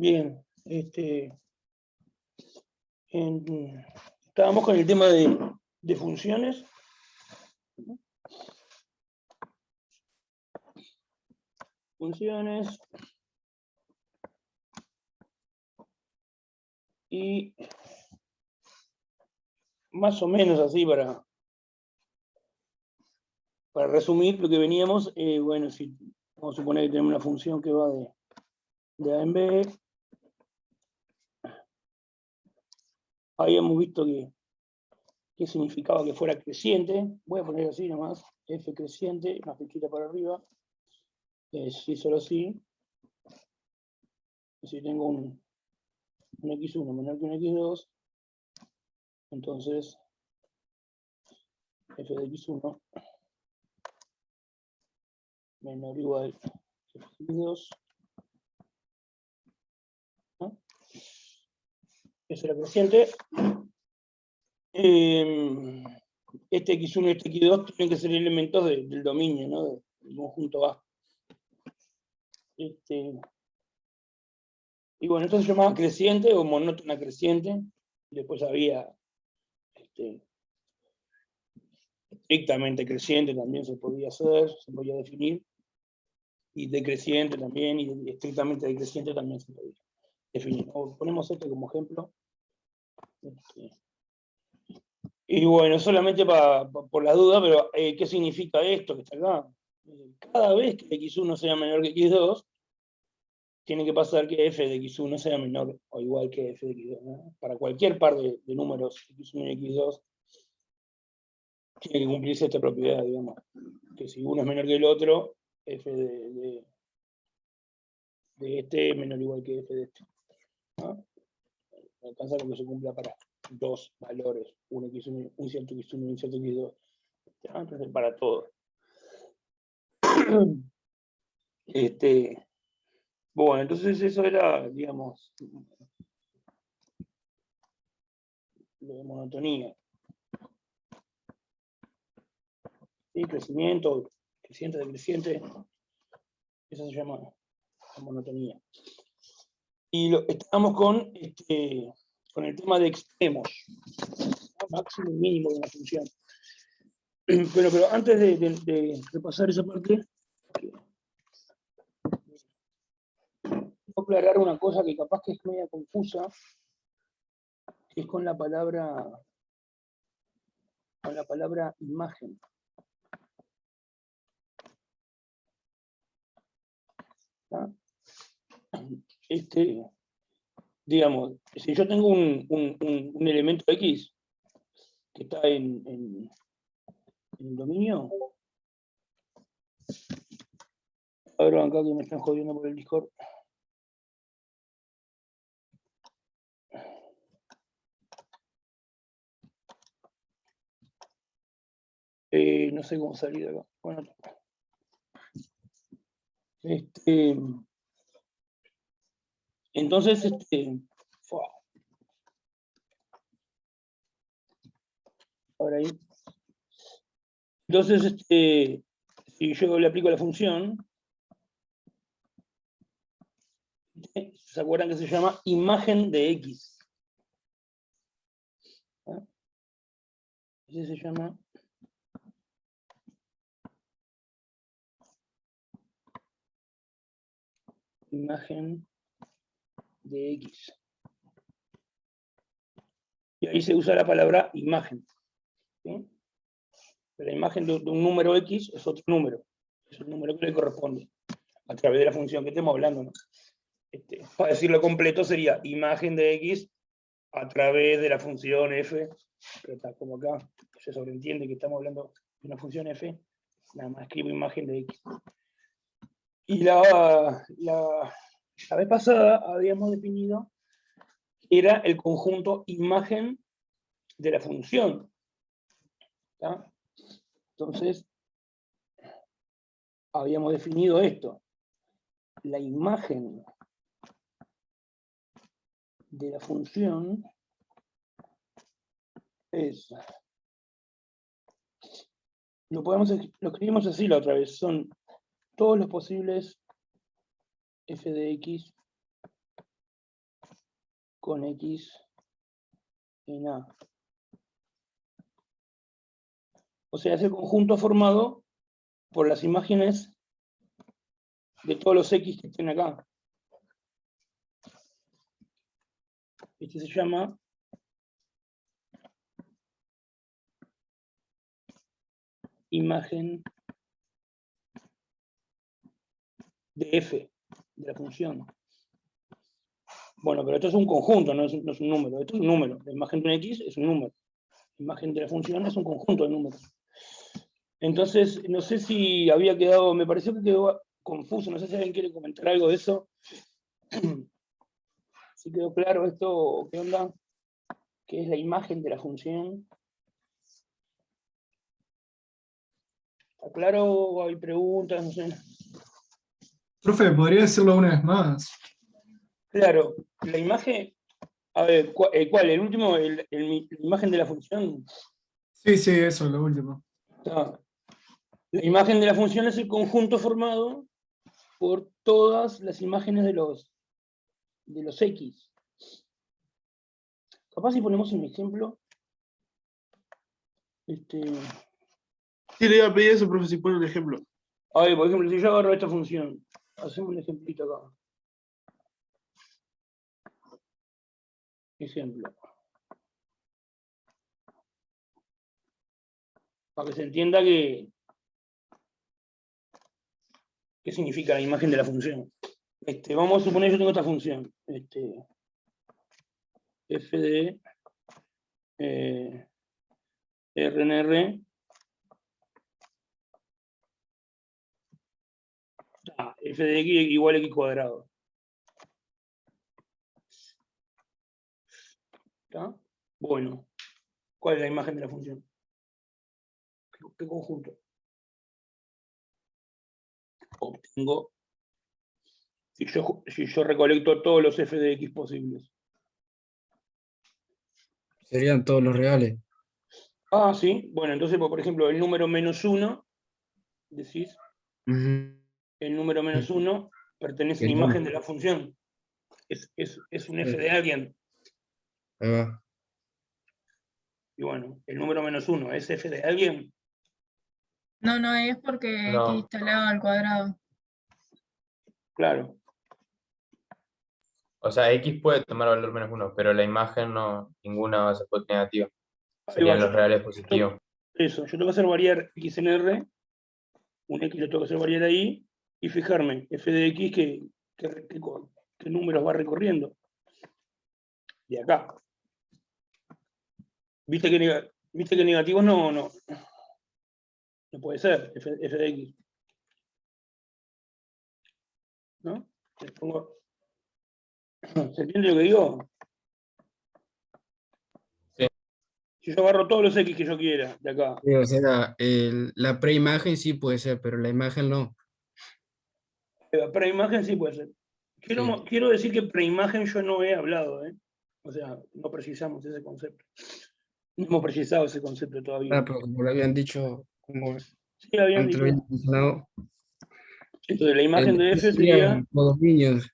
Bien, estábamos con el tema de funciones. Funciones. Y más o menos así para resumir lo que veníamos, bueno, si vamos a suponer que tenemos una función que va de A en B. Habíamos visto que significaba que fuera creciente. Voy a poner así nomás, f creciente, una flechita para arriba. Si solo así, si tengo un x1 menor que un x2, entonces f de x1 menor o igual que f de x2. ¿No? Eso era creciente. Este x1 y este x2 tienen que ser elementos del dominio, ¿no? Del conjunto A. Y bueno, esto se llamaba creciente o monótona creciente. Después había estrictamente creciente, también se podía hacer, se podía definir. Y decreciente también, y estrictamente decreciente también se podía definir. O ponemos esto como ejemplo. Y bueno, solamente por la duda, pero ¿qué significa esto que está acá? Cada vez que x1 sea menor que x2, tiene que pasar que f de x1 sea menor o igual que f de x2, ¿no? Para cualquier par de números x1 y x2, tiene que cumplirse esta propiedad, digamos, que si uno es menor que el otro, f de este es menor o igual que f de este, ¿no? Alcanza lo que se cumpla para dos valores, un cierto x1 y un cierto x2, entonces para todo. Bueno, entonces eso era, digamos, lo de monotonía. ¿Sí? Crecimiento, creciente, decreciente, eso se llama monotonía. Y estábamos con el tema de extremos, ¿no? Máximo y mínimo de una función. Bueno, pero antes de repasar esa parte, quiero aclarar una cosa que capaz que es media confusa, que es con la palabra imagen. ¿Ah? Digamos, si yo tengo un elemento X que está en el dominio, a ver acá que me están jodiendo por el Discord. No sé cómo salir de acá. Bueno, entonces, ahora ahí. Entonces, si yo le aplico la función, ¿se acuerdan que se llama imagen de X? ¿Ah? Ese se llama imagen de X. Y ahí se usa la palabra imagen. ¿Sí? La imagen de un número X es otro número. Es el número que le corresponde a través de la función que estemos hablando, ¿no? Para decirlo completo sería imagen de X a través de la función f, que está como acá, se sobreentiende que estamos hablando de una función f, nada más escribo imagen de X. Y la vez pasada habíamos definido que era el conjunto imagen de la función. ¿Tá? Entonces, habíamos definido esto. La imagen de la función es... Lo escribimos así la otra vez. Son todos los posibles f de x con X en A. O sea, es el conjunto formado por las imágenes de todos los X que estén acá. Este se llama imagen de f, de la función. Bueno, pero esto es un conjunto, no es un número. Esto es un número. La imagen de un X es un número. La imagen de la función es un conjunto de números. Entonces, no sé si había quedado, me pareció que quedó confuso, no sé si alguien quiere comentar algo de eso. ¿Si quedó claro esto o qué onda? ¿Qué es la imagen de la función? ¿Está claro o hay preguntas? No sé. Profe, ¿podría decirlo una vez más? Claro, la imagen, a ver, ¿cuál? ¿El último? La imagen de la función. Sí, sí, eso, lo último. Ah, la imagen de la función es el conjunto formado por todas las imágenes de los X. Capaz si ponemos un ejemplo. Sí, le iba a pedir eso, profe, si pone un ejemplo. A ver, por ejemplo, si yo agarro esta función, hacemos un ejemplito acá. Ejemplo. Para que se entienda qué significa la imagen de la función. Vamos a suponer que yo tengo esta función. F de RNR. F de X igual a X cuadrado. ¿Está? Bueno, ¿cuál es la imagen de la función? ¿Qué conjunto? Obtengo, si yo recolecto todos los F de X posibles. Serían todos los reales. Ah, sí. Bueno, entonces, por ejemplo, el número -1, decís, el número -1 pertenece a la imagen de la función. Es un F de alguien. Ahí va. Y bueno, el número -1 es F de alguien. No, no es porque No. X está elevado al cuadrado. Claro. O sea, X puede tomar valor -1, pero la imagen no, ninguna va a ser negativa. Ahí Serían va, los reales positivos. Eso, yo tengo que hacer variar X en R, un X lo tengo que hacer variar ahí, y fijarme, F de X, qué números va recorriendo. De acá. Viste que negativos no puede ser, F de X. ¿No? ¿Se entiende lo que digo? Sí. Si yo agarro todos los X que yo quiera, de acá. Sí, o sea, la preimagen sí puede ser, pero la imagen no. Preimagen sí puede ser. Quiero decir que preimagen yo no he hablado, ¿eh? O sea, no precisamos ese concepto. No hemos precisado ese concepto todavía. Ah, pero como lo habían dicho, como Sí, habían antes lo dicho. habían mencionado, Entonces, la imagen de F sería. serían codominios.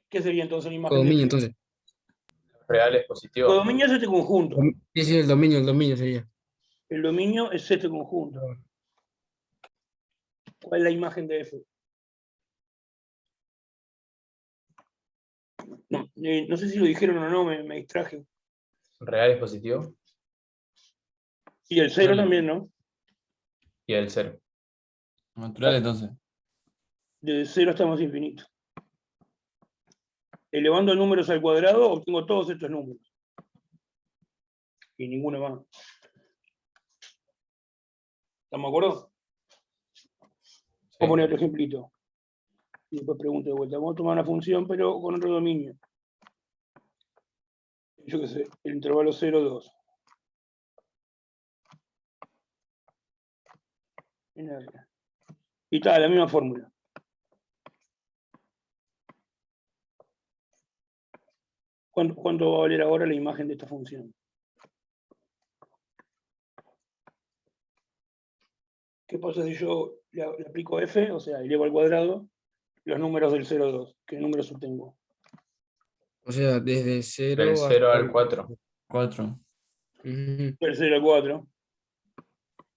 ¿Qué sería entonces la imagen de Codominio, F? entonces. Reales positivos. Codominio es este conjunto. Sí, sí, el dominio sería. El dominio es este conjunto. ¿Cuál es la imagen de F? No sé si lo dijeron o no, me distraje. Reales positivos Y el 0 también, ¿no? y el 0. Natural entonces. De 0 hasta más infinito. Elevando números al cuadrado, obtengo todos estos números. Y ninguno más. ¿Estamos de acuerdo? Voy a poner otro ejemplito. Y después pregunto de vuelta. Vamos a tomar una función, pero con otro dominio. Yo qué sé, el intervalo 0, 2. En R. Y está, la misma fórmula. ¿Cuánto va a valer ahora la imagen de esta función? ¿Qué pasa si yo le aplico f, o sea, elevo al cuadrado, los números del 0, 2? ¿Qué números obtengo? O sea, desde 0 Del 0 al 4. 4. Ujú. Del 0 al 4.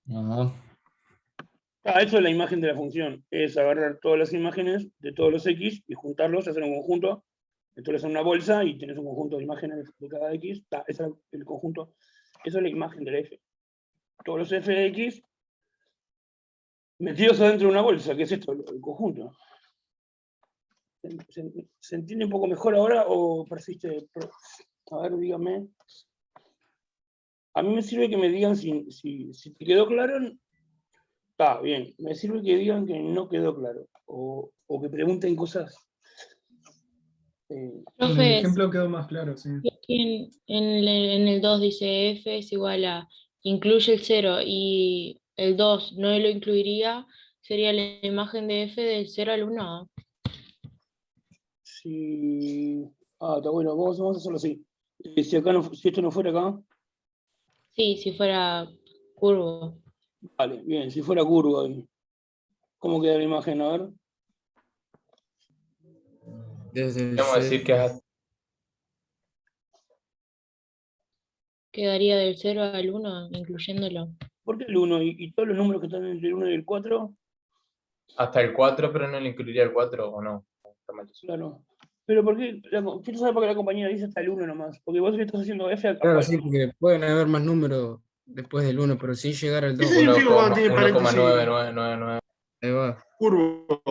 Ajá. Eso es la imagen de la función. Es agarrar todas las imágenes de todos los X y juntarlos, hacer un conjunto. Entonces en una bolsa y tienes un conjunto de imágenes de cada X. Ese es el conjunto. Eso es la imagen de la F. Todos los F de X metidos adentro de una bolsa, que es esto, el conjunto. ¿Se entiende un poco mejor ahora o persiste? A ver, dígame. A mí me sirve que me digan si te quedó claro. Está bien. Me sirve que digan que no quedó claro. O que pregunten cosas. En el Profe, ejemplo quedó más claro, sí. aquí en el 2 dice F es igual a, incluye el 0 y el 2 no lo incluiría, sería la imagen de F del 0 al 1. Si. Está bueno. Vamos a hacerlo así. Si esto no fuera acá. Sí, si fuera curvo. Vale, bien. Si fuera curva. ¿Cómo queda la imagen? A ver. Desde el Podemos decir que es Quedaría del 0 al 1, incluyéndolo. ¿Por qué el 1? ¿Y todos los números que están entre el 1 y el 4? hasta el 4, pero no le incluiría el 4, ¿o no? Está mal eso. Claro. Pero ¿por qué? Quiero saber por qué la compañera dice hasta el 1 nomás. Porque vos estás haciendo F acá. Claro, sí, porque pueden haber más números después del 1, pero sin llegar al 2. ¿Qué significa cuando tiene paréntesis 1,9999. Ahí va. curvo?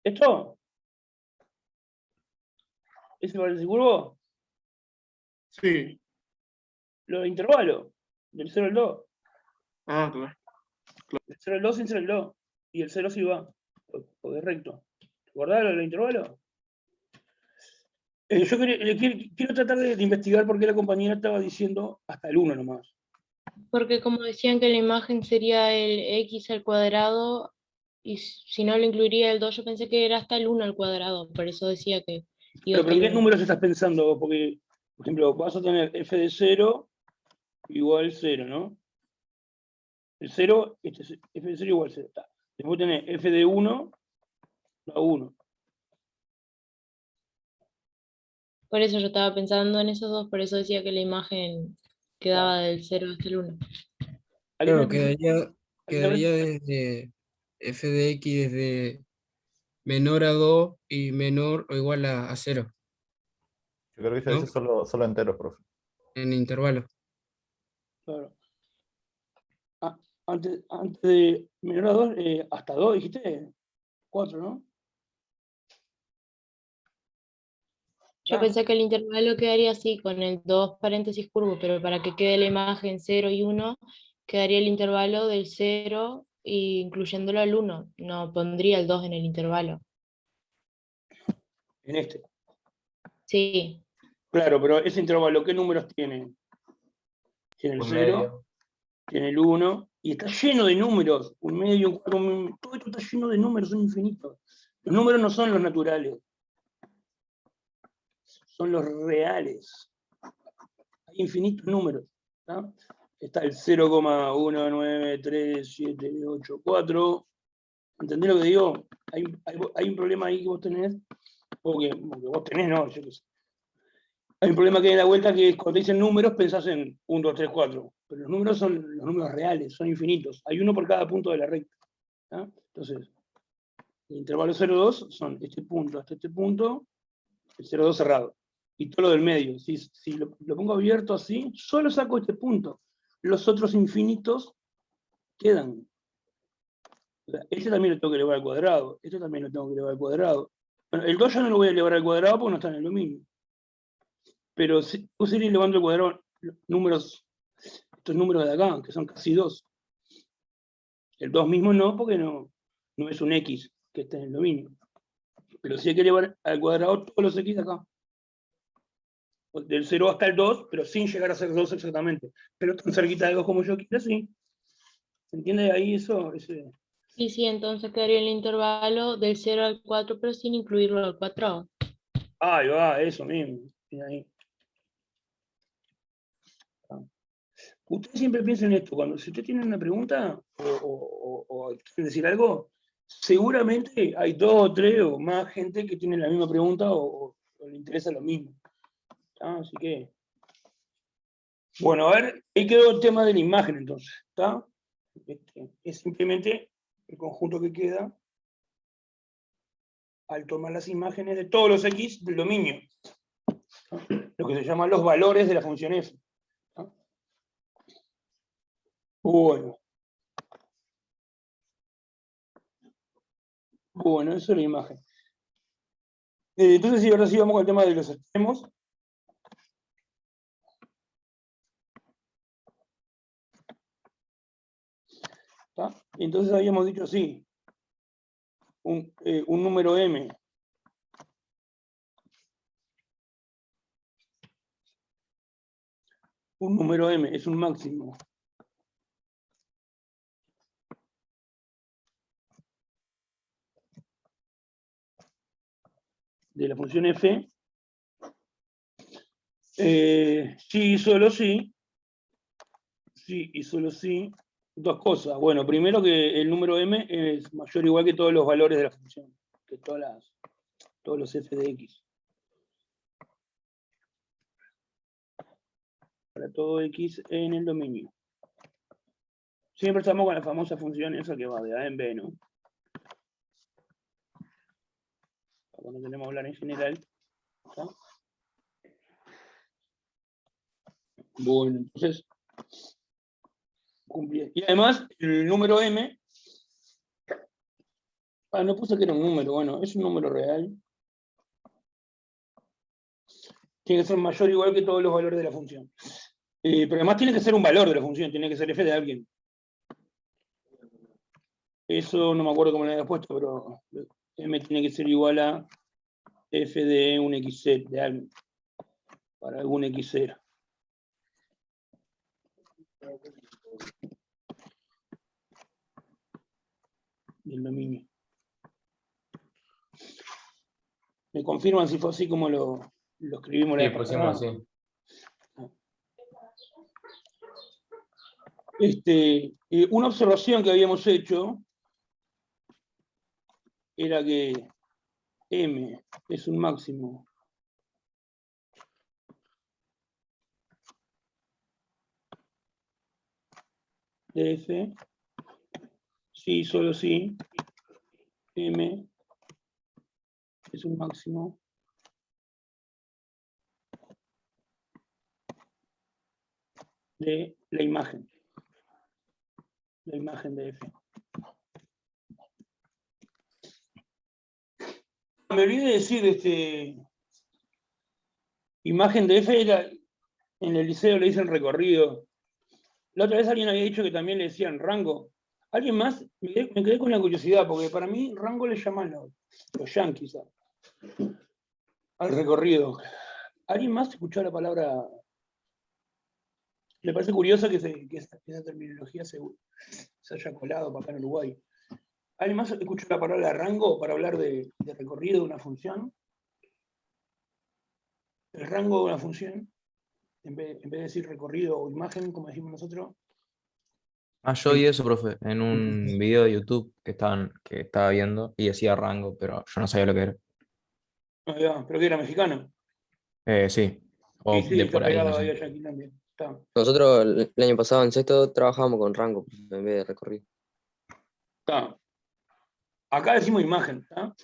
¿Esto? ¿Ese paréntesis curvo? Sí. Lo de intervalo. Del 0 al 2. Ah, claro. Del 0 al 2 sin ser el 2. Y el 0 sí va. Porque es recto. ¿Te acordás lo del intervalo? Yo quiero tratar de investigar por qué la compañera estaba diciendo hasta el 1 nomás. Porque como decían que la imagen sería el X al cuadrado, y si no lo incluiría el 2, yo pensé que era hasta el 1 al cuadrado, por eso decía que iba Pero hasta ¿en el qué 1. números estás pensando? Porque, por ejemplo, vas a tener f de 0 igual 0, ¿no? El 0, f de 0 igual 0. Está. Después tenés f de 1 a 1. Por eso yo estaba pensando en esos dos, por eso decía que la imagen quedaba del 0 hasta el 1. Claro, ¿Alguien quedaría desde f de x desde menor a 2 y menor o igual a 0, Yo creo que se ¿no? dice solo enteros, profe. En intervalo. Claro. Antes de menor a 2, hasta 2 dijiste 4, ¿no? Yo pensé que el intervalo quedaría así, con el 2 paréntesis curvo, pero para que quede la imagen 0 y 1, quedaría el intervalo del 0 incluyéndolo al 1. No pondría el 2 en el intervalo. En este. Sí, Claro, pero ese intervalo, ¿qué números tiene? Tiene el Un 0, medio. tiene el 1, y está lleno de números. Un medio, un cuarto, todo esto está lleno de números, son infinitos. Los números no son los naturales, son los reales. Hay infinitos números. ¿Tá? Está el 0,1937884. ¿Entendés lo que digo? Hay un problema ahí que vos tenés, o que vos tenés, no, yo qué sé. Hay un problema que hay en la vuelta que es cuando te dicen números pensás en 1, 2, 3, 4. Pero los números son los números reales, son infinitos. Hay uno por cada punto de la recta. ¿Tá? Entonces, el intervalo 0,2 son este punto hasta este punto, el 0,2 cerrado. Y todo lo del medio. Si lo pongo abierto así, solo saco este punto. Los otros infinitos quedan. O sea, este también lo tengo que elevar al cuadrado. Este también lo tengo que elevar al cuadrado. Bueno, el 2 yo no lo voy a elevar al cuadrado porque no está en el dominio. Pero si vos iré elevando al cuadrado estos números de acá, que son casi 2. El 2 mismo no, porque no es un X que está en el dominio. Pero sí hay que elevar al cuadrado todos los X de acá. Del 0 hasta el 2, pero sin llegar a ser 2 exactamente. Pero tan cerquita de 2 como yo quiera, sí. ¿Se entiende ahí eso? sí, entonces quedaría el intervalo del 0 al 4, pero sin incluirlo al 4. Ahí va, eso mismo. Mira ahí. Ustedes siempre piensen en esto, si usted tiene una pregunta o quieren decir algo, seguramente hay 2 o 3 o más gente que tiene la misma pregunta o el le interesa lo mismo. ¿Está? Así que... Bueno, a ver, ahí quedó el tema de la imagen entonces. ¿Está? Es simplemente el conjunto que queda al tomar las imágenes de todos los X del dominio. Lo que se llaman los valores de la función f. ¿No? Bueno. Bueno, eso es la imagen. Entonces, sí, ahora sí vamos con el tema de los extremos. ¿Está? Entonces habíamos dicho así. Un número m es un máximo de la función f, sí y solo sí, dos cosas. Bueno, primero que el número m es mayor o igual que todos los valores de la función, que todos los f de x. Para todo x en el dominio. Siempre estamos con la famosa función esa que va de a en b, ¿no? Cuando tenemos que hablar en general. ¿Está? Bueno, entonces, cumplí. Y además, el número m, no puse que era un número, bueno, es un número real. Tiene que ser mayor o igual que todos los valores de la función. Pero además tiene que ser un valor de la función, tiene que ser f de alguien. Eso no me acuerdo cómo lo había puesto, pero m tiene que ser igual a f de un xz de alguien. Para algún xz. Del dominio. ¿Me confirman si fue así como lo escribimos la Sí, vez pusimos pasada? así. Una observación que habíamos hecho era que m es un máximo de f, sí, solo sí, m es un máximo de la imagen de f. Me olvidé de decir, imagen de f era, en el liceo le dicen recorrido. La otra vez alguien había dicho que también le decían rango. ¿Alguien más? Me quedé con la curiosidad, porque para mí rango le llaman los yanquis al recorrido. ¿Alguien más escuchó la palabra? Me parece curioso que esa terminología se haya colado para acá en Uruguay. ¿Alguien más escuchó la palabra rango para hablar de recorrido de una función? El rango de una función, en vez de decir recorrido o imagen, como decimos nosotros. Yo vi eso, profe, en un video de YouTube que estaba viendo y decía rango, pero yo no sabía lo que era. Pero que era mexicano. Sí, o Sí, de está por ahí, no pegado ahí sé. allá aquí también. Está. Nosotros el año pasado en sexto trabajábamos con rango en vez de recorrido. Está. Acá decimos imagen. ¿Está?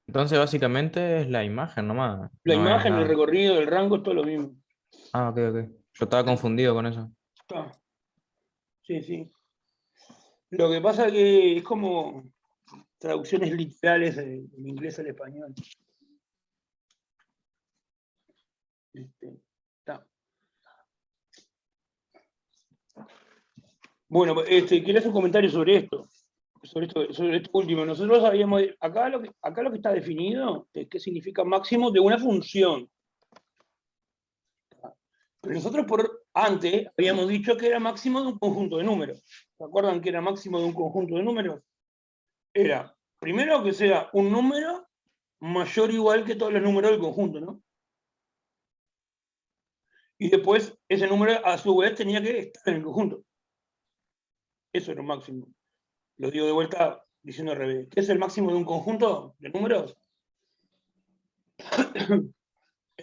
Entonces, básicamente es la imagen nomás, La no es imagen, el nada. recorrido, el rango, es todo lo mismo. Ah, ok, ok. Yo estaba confundido con eso. Está. Sí, sí. Lo que pasa es que es como traducciones literales del inglés al español. Está. Bueno, quería hacer un comentario sobre esto. Sobre esto último. Nosotros habíamos. Acá lo que está definido es qué significa máximo de una función. Pero nosotros antes habíamos dicho que era máximo de un conjunto de números. ¿Se acuerdan que era máximo de un conjunto de números? Era, primero, que sea un número mayor o igual que todos los números del conjunto, ¿no? Y después, ese número, a su vez, tenía que estar en el conjunto. Eso era un máximo. Lo digo de vuelta diciendo al revés. ¿Qué es el máximo de un conjunto de números?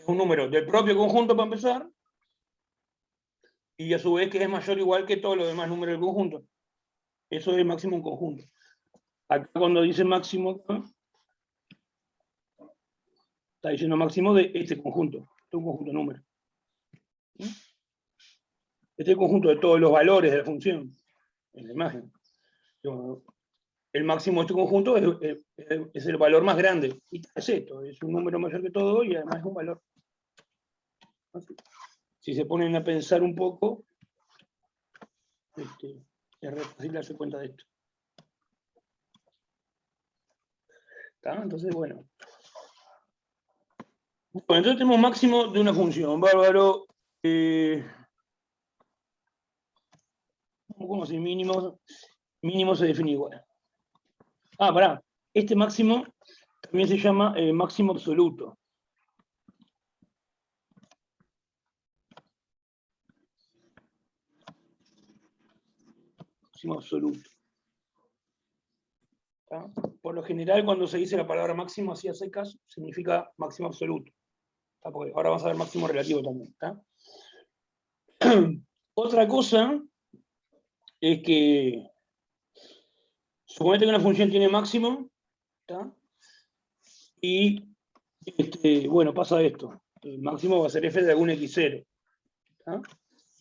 es un número del propio conjunto para empezar, y a su vez que es mayor o igual que todos los demás números del conjunto. Eso es máximo un conjunto. Acá cuando dice máximo, está diciendo máximo de este conjunto. Este es un conjunto de números. Este es el conjunto de todos los valores de la función en la imagen. El máximo de este conjunto es el valor más grande. Y es esto, es un número mayor que todo y además es un valor. Si se ponen a pensar un poco, es re fácil darse cuenta de esto. ¿Está? Entonces, bueno. Bueno, entonces tenemos máximo de una función. Bárbaro. ¿Cómo si mínimo? Mínimo se define igual. Ah, pará. Este máximo también se llama máximo absoluto. Máximo absoluto. ¿Está? Por lo general, cuando se dice la palabra máximo así a secas, significa máximo absoluto. ¿Está? Porque ahora vamos a ver máximo relativo también. ¿Está? Otra cosa es que suponete que una función tiene máximo, ¿está? Y bueno, pasa esto. El máximo va a ser f de algún x0. ¿Está?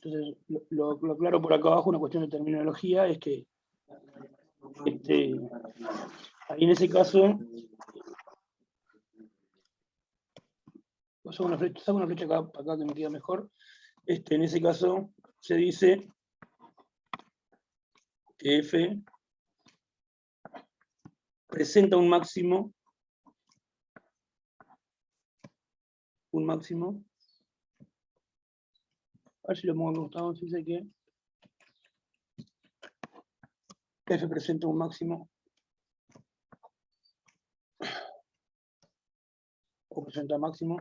Entonces, lo claro por acá abajo, una cuestión de terminología, es que ahí en ese caso, saco una flecha acá que me queda mejor. En ese caso se dice que f presenta un máximo, a ver si lo pongo gustado, si dice que f presenta un máximo o presenta máximo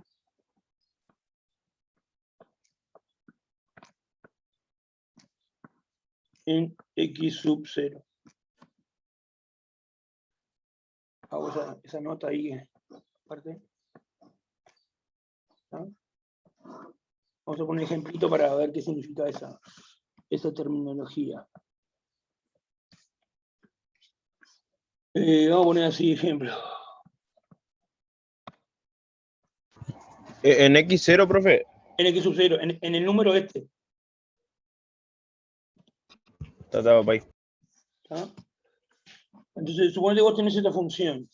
en x sub 0. Hago esa nota ahí aparte. ¿No? Vamos a poner un ejemplito para ver qué significa esa terminología. Vamos a poner así ejemplo. ¿En X0, profe? En x sub 0, en el número este. Está ahí. ¿Ah? Entonces, suponete que vos tenés esta función.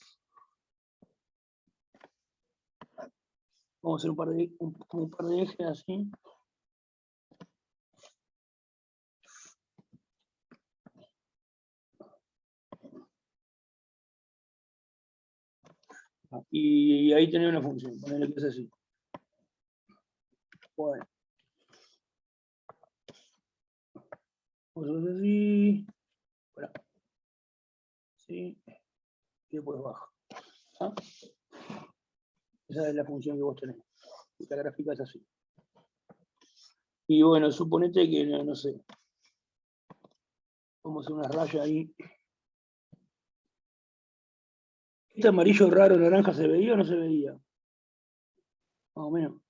Vamos a hacer un par de ejes así. Y ahí tenés una función, ponele que es así. Bueno. Vamos a hacer así. Bueno. Sí. Y después bajo. ¿Ah? Esa es la función que vos tenés. La gráfica es así. Y bueno, suponete que, no sé. Vamos a hacer una raya ahí. ¿Este amarillo raro naranja se veía o no se veía? Más o menos.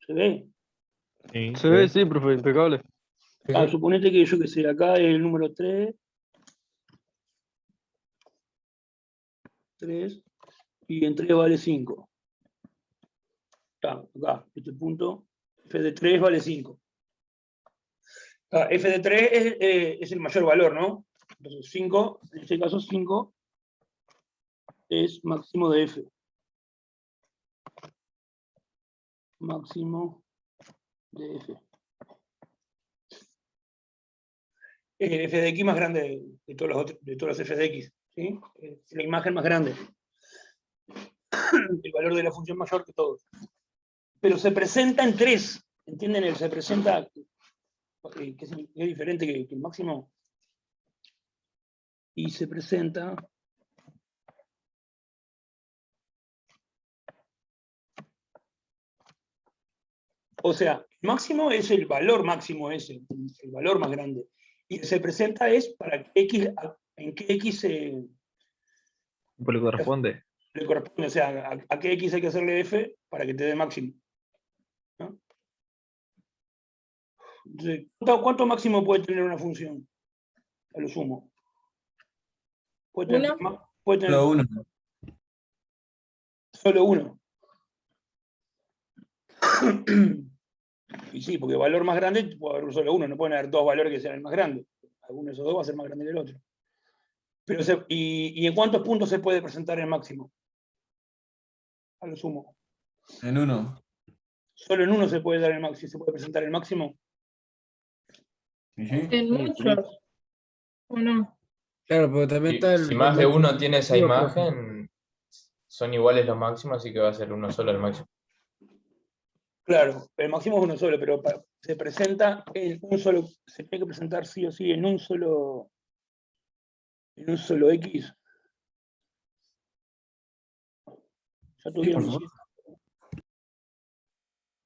¿Se ve? Sí. Se ve, sí, profe, impecable. Ah, suponete que yo que sé, acá es el número 3. 3. Y en 3 vale 5. Está, acá, este punto. F de 3 vale 5. F de 3 es el mayor valor, ¿no? Entonces 5, en este caso 5, es máximo de F. Máximo de F. F de X más grande de todos los F de X. ¿Sí? Es la imagen más grande. El valor de la función mayor que todos. Pero se presenta en 3. ¿Entienden? Se presenta, que es diferente que el máximo. Y se presenta o sea, el máximo es el valor máximo ese, el valor más grande. Y se presenta es para que X, en qué X ¿Le corresponde? le corresponde, o sea, a qué X hay que hacerle F para que te dé máximo. ¿no? Entonces, ¿cuánto máximo puede tener una función? A lo sumo. Puede tener, ¿Uno? puede tener Solo uno. solo uno. Y sí, porque valor más grande puede haber solo uno, no pueden haber dos valores que sean el más grande. Alguno de esos dos va a ser más grande que el otro. Pero ¿y en cuántos puntos se puede presentar el máximo? A lo sumo. En uno. Solo en uno se puede dar el máximo, se puede presentar el máximo. ¿Y sí? En muchos. ¿O no? Claro, pero también está Si el más de máximo uno tiene esa positivo, profe. imagen, son iguales los máximos, así que va a ser uno solo el máximo. Claro, el máximo es uno solo, pero se presenta en un solo, se tiene que presentar sí o sí en un solo X. Ya Sí, por tuvieron. supuesto.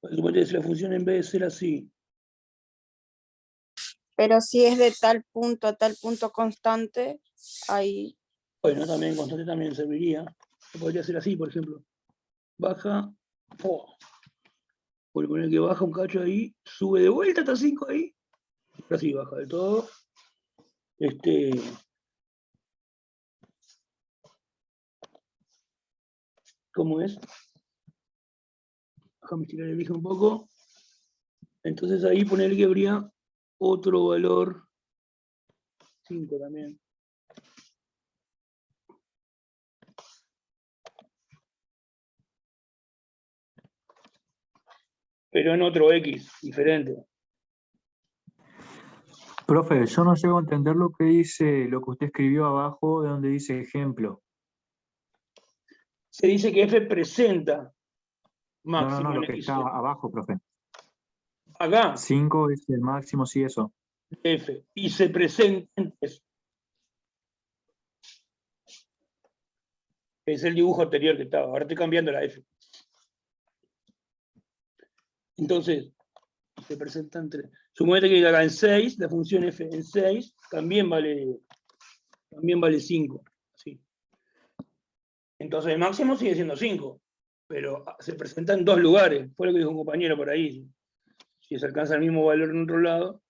Suponete que si la función en vez de ser así, Pero si es de tal punto a tal punto constante, ahí. bueno, también constante también serviría. Podría ser así, por ejemplo. Baja, por poner que baja un cacho ahí, sube de vuelta hasta 5 ahí, ahora sí baja de todo. ¿Cómo es? Déjame estirar el eje un poco. Entonces ahí poner que habría otro valor 5 también. Pero en otro X, diferente. Profe, yo no llego a entender lo que dice, lo que usted escribió abajo, de donde dice ejemplo. Se dice que F presenta No, máximo lo en que X. está abajo, profe. Acá, 5 es el máximo, sí, eso. F, y se presenta en 3. Es el dibujo anterior que estaba, ahora estoy cambiando la F. Entonces, se presentan 3. Suponete que acá en 6, la función F en 6 también vale 5. ¿Sí? Entonces el máximo sigue siendo 5, pero se presenta en dos lugares. Fue lo que dijo un compañero por ahí. Si se alcanza el mismo valor en otro lado.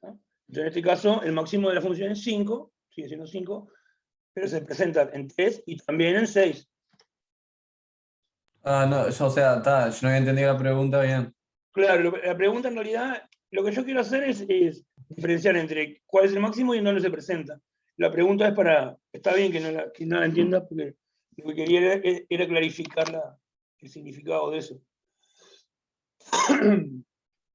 ¿No? Entonces en este caso, el máximo de la función es 5, sigue siendo 5, pero se presenta en 3 y también en 6. Ah, no, yo, o sea, yo no había entendido la pregunta bien. Claro, la pregunta en realidad, lo que yo quiero hacer es diferenciar entre cuál es el máximo y en dónde se presenta. La pregunta es está bien que no la entienda, porque lo que quería era clarificar el significado de eso.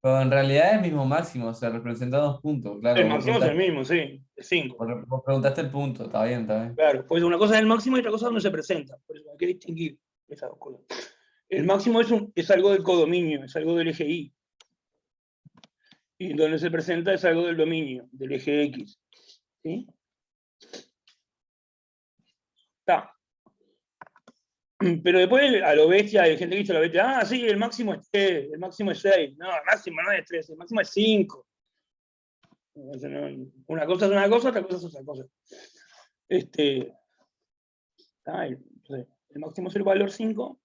Pero en realidad es el mismo máximo, o sea, representa 2 puntos, claro. El Vos máximo es el preguntaste, mismo, sí, es 5. vos preguntaste el punto, está bien, está bien. Claro, pues una cosa es el máximo y otra cosa es donde se presenta. Por eso hay que distinguir esas dos cosas. El máximo es algo del codominio, es algo del eje Y. Y donde se presenta es algo del dominio, del eje X. ¿Sí? Está. Pero después, a lo bestia, hay gente que dice a lo bestia, sí, el máximo es 3, el máximo es 6. No, el máximo no es 3, el máximo es 5. Una cosa es una cosa, otra cosa es otra cosa. El máximo es el valor 5,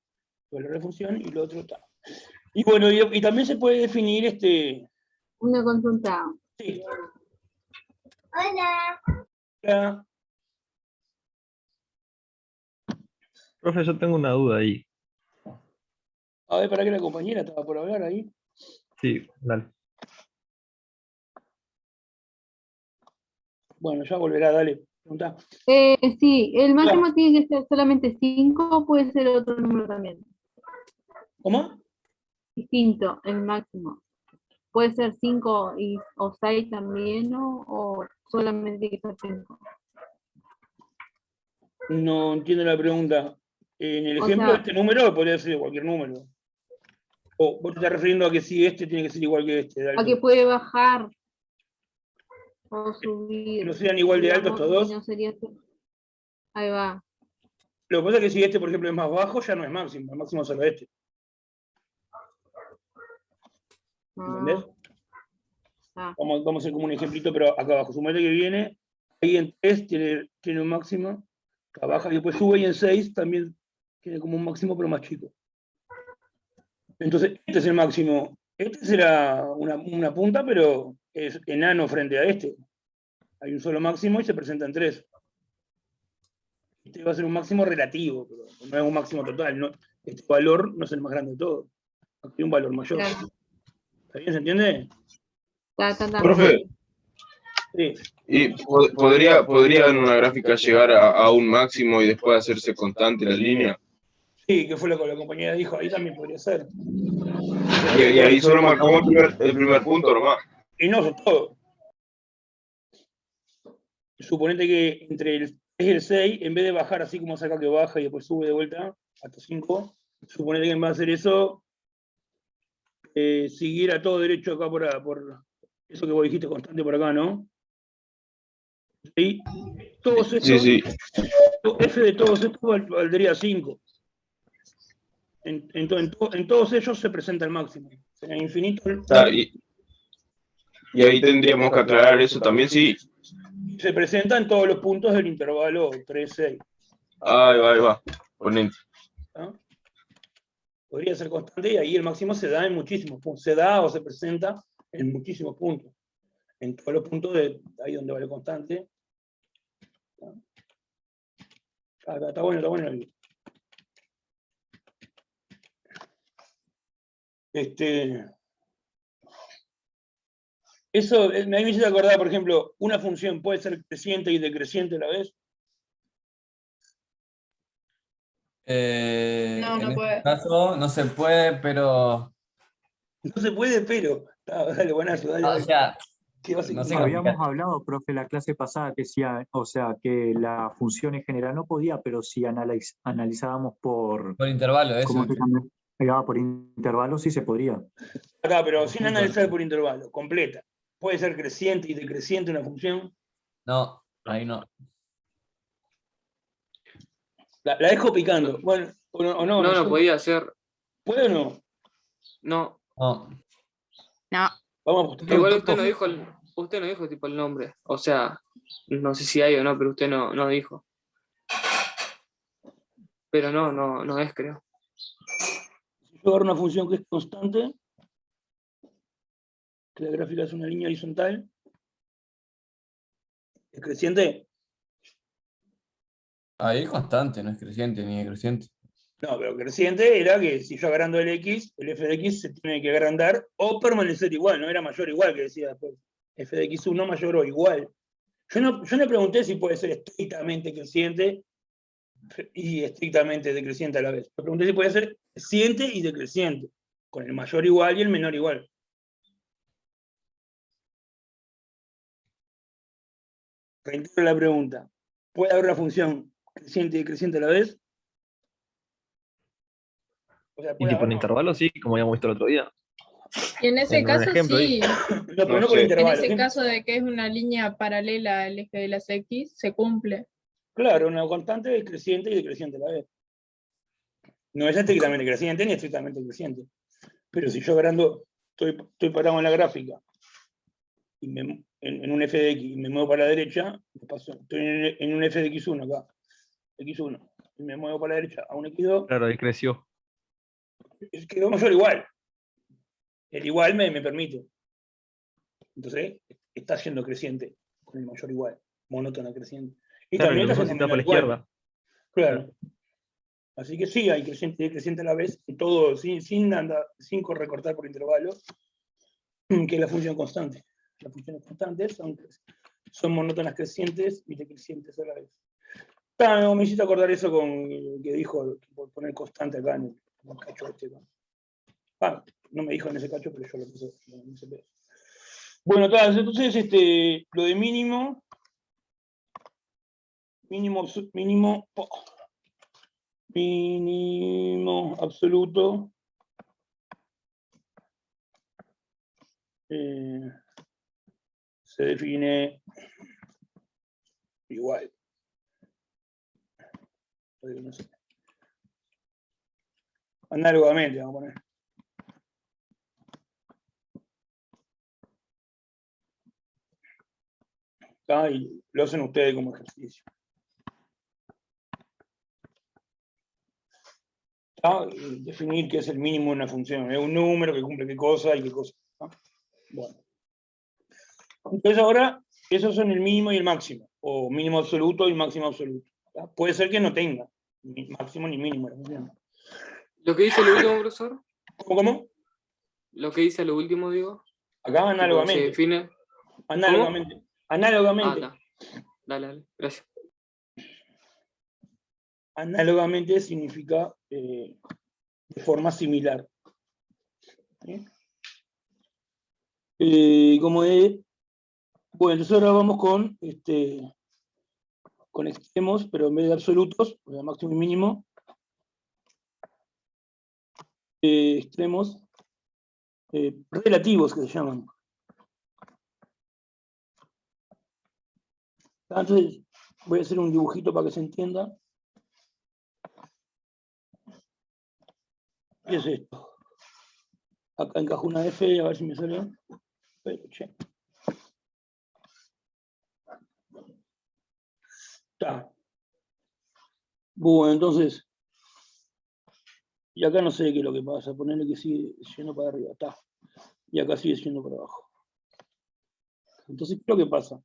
el valor de función, y lo otro está. Y bueno, y también se puede definir Una consulta. Sí. Hola. Hola. Profe, yo tengo una duda ahí. A ver, para que la compañera estaba por hablar ahí. Sí, dale. Bueno, ya volverá, dale. Preguntá. Sí, ¿el máximo tiene que ser solamente 5 o puede ser otro número también? ¿Cómo? Distinto, el máximo. ¿Puede ser 5 o 6 también, ¿no? ¿O solamente tiene que ser 5? No entiendo la pregunta. En el O ejemplo sea, de este número podría ser cualquier número. O vos te estás refiriendo a que si este tiene que ser igual que este. De a que alto. puede bajar o Que subir. no sean igual de altos Digamos, todos. y no sería... Ahí va. Lo que pasa es que si este, por ejemplo, es más bajo, ya no es máximo. El máximo es solo este. ¿Entendés? Vamos a hacer como un ejemplito, pero acá abajo. Suponete que viene, ahí en 3 tiene un máximo, acá baja y después sube, y en 6 también tiene como un máximo, pero más chico. Entonces, este es el máximo. Este será una punta, pero es enano frente a este. Hay un solo máximo y se presentan 3. Este va a ser un máximo relativo, pero no es un máximo total. ¿No? Este valor no es el más grande de todos. Aquí hay un valor mayor. Claro. ¿Está bien? ¿Se entiende? Profe, Sí. ¿y podría en una gráfica llegar a un máximo y después hacerse constante la línea? Sí, que fue lo que la compañera dijo. Ahí también podría ser. Y ahí solo marcamos el primer punto nomás. Y no, eso es todo. Suponete que entre el 3 y el 6, en vez de bajar así como saca que baja y después sube de vuelta hasta 5, suponete que en vez de hacer eso, siguiera todo derecho acá por eso que vos dijiste constante por acá, ¿no? Y todos estos, Sí. f de todos estos valdría 5. En todos ellos se presenta el máximo. En el infinito. Y ahí tendríamos que aclarar eso también, sí. Se presenta en todos los puntos del intervalo 3-6. Ahí va. Ponente. ¿Ah? Podría ser constante y ahí el máximo se da en muchísimos puntos. Se da o se presenta en muchísimos puntos. En todos los puntos de ahí donde vale constante. Está bueno el video. Eso me hizo acordar, por ejemplo, una función puede ser creciente y decreciente a la vez. No En este puede. caso no se puede, pero... No se puede, pero. Dale, buenazo, dale. O sea, ¿Qué vas a no sé explicar? Habíamos hablado, profe, la clase pasada que sí, o sea, que la función en general no podía, pero si analizábamos por intervalo, eso. ¿cómo se llama? Por intervalos sí se podría. Acá, pero sin analizar por intervalo, completa. ¿Puede ser creciente y decreciente una función? No, ahí no. La dejo picando. Bueno, o no. No, sé. no podía ser. ¿Puede o no? No. No. No. Vamos a apostar. Igual usted no dijo tipo el nombre. O sea, no sé si hay o no, pero usted no dijo. Pero no es, creo. Si yo agarro una función que es constante, que la gráfica es una línea horizontal, ¿es creciente? Ahí es constante, no es creciente ni decreciente. No, pero creciente era que si yo agrando el x, el f de x se tiene que agrandar o permanecer igual, no era mayor o igual que decía después. F de x1 mayor o igual. Yo no pregunté si puede ser estrictamente creciente y estrictamente decreciente a la vez. Me pregunté si puede ser creciente y decreciente, con el mayor igual y el menor igual. Reitero la pregunta. ¿Puede haber una función creciente y decreciente a la vez? O sea, Y tipo en intervalo, sí, como habíamos visto el otro día. Y en ese un caso ejemplo sí. No, pero no No con sé. En intervalo. ese caso de que es una línea paralela al eje de las X, se cumple. Claro, una constante es creciente y decreciente a la vez. No es estrictamente creciente ni estrictamente decreciente. Pero si yo agrando, estoy parado en la gráfica y en un f de x y me muevo para la derecha, estoy en un f de x1 acá, x1, y me muevo para la derecha a un x2, Claro, ahí creció. quedó mayor igual. El igual me permite. Entonces, está siendo creciente con el mayor igual, monótona creciente. Y Claro, también lo está mismo si siendo está para la menor igual. izquierda. Claro. Así que sí, hay creciente y decreciente a la vez, en todo, sin recortar por intervalo, que es la función constante. Las funciones constantes son monótonas crecientes y decrecientes a la vez. No, me hiciste acordar eso con el que dijo, por poner constante acá en el cacho este. No me dijo en ese cacho, pero yo lo puse en ese pedo. Bueno, entonces lo de mínimo absoluto, se define igual. No sé. Análogamente, vamos a poner. Y lo hacen ustedes como ejercicio. Definir qué es el mínimo de una función. Es un número que cumple qué cosa y qué cosa. ¿No? Bueno. Entonces ahora, esos son el mínimo y el máximo, o mínimo absoluto y máximo absoluto. ¿Tá? Puede ser que no tenga ni máximo ni mínimo la función. ¿Lo que dice lo último, profesor? ¿Cómo? Lo que dice lo último, digo. Acá análogamente. Se define. Análogamente. ¿Cómo? Análogamente. Dale, gracias. Análogamente significa de forma similar. ¿Sí? Como es, bueno, entonces ahora vamos con extremos, pero en vez de absolutos, o sea, máximo y mínimo, extremos relativos que se llaman. Entonces voy a hacer un dibujito para que se entienda. ¿Qué es esto? Acá encajo una F, a ver si me sale. Pero, che. Está. Bueno, entonces, y acá no sé qué es lo que pasa, ponerle que sigue yendo para arriba, está. Y acá sigue yendo para abajo. Entonces, ¿qué es lo que pasa?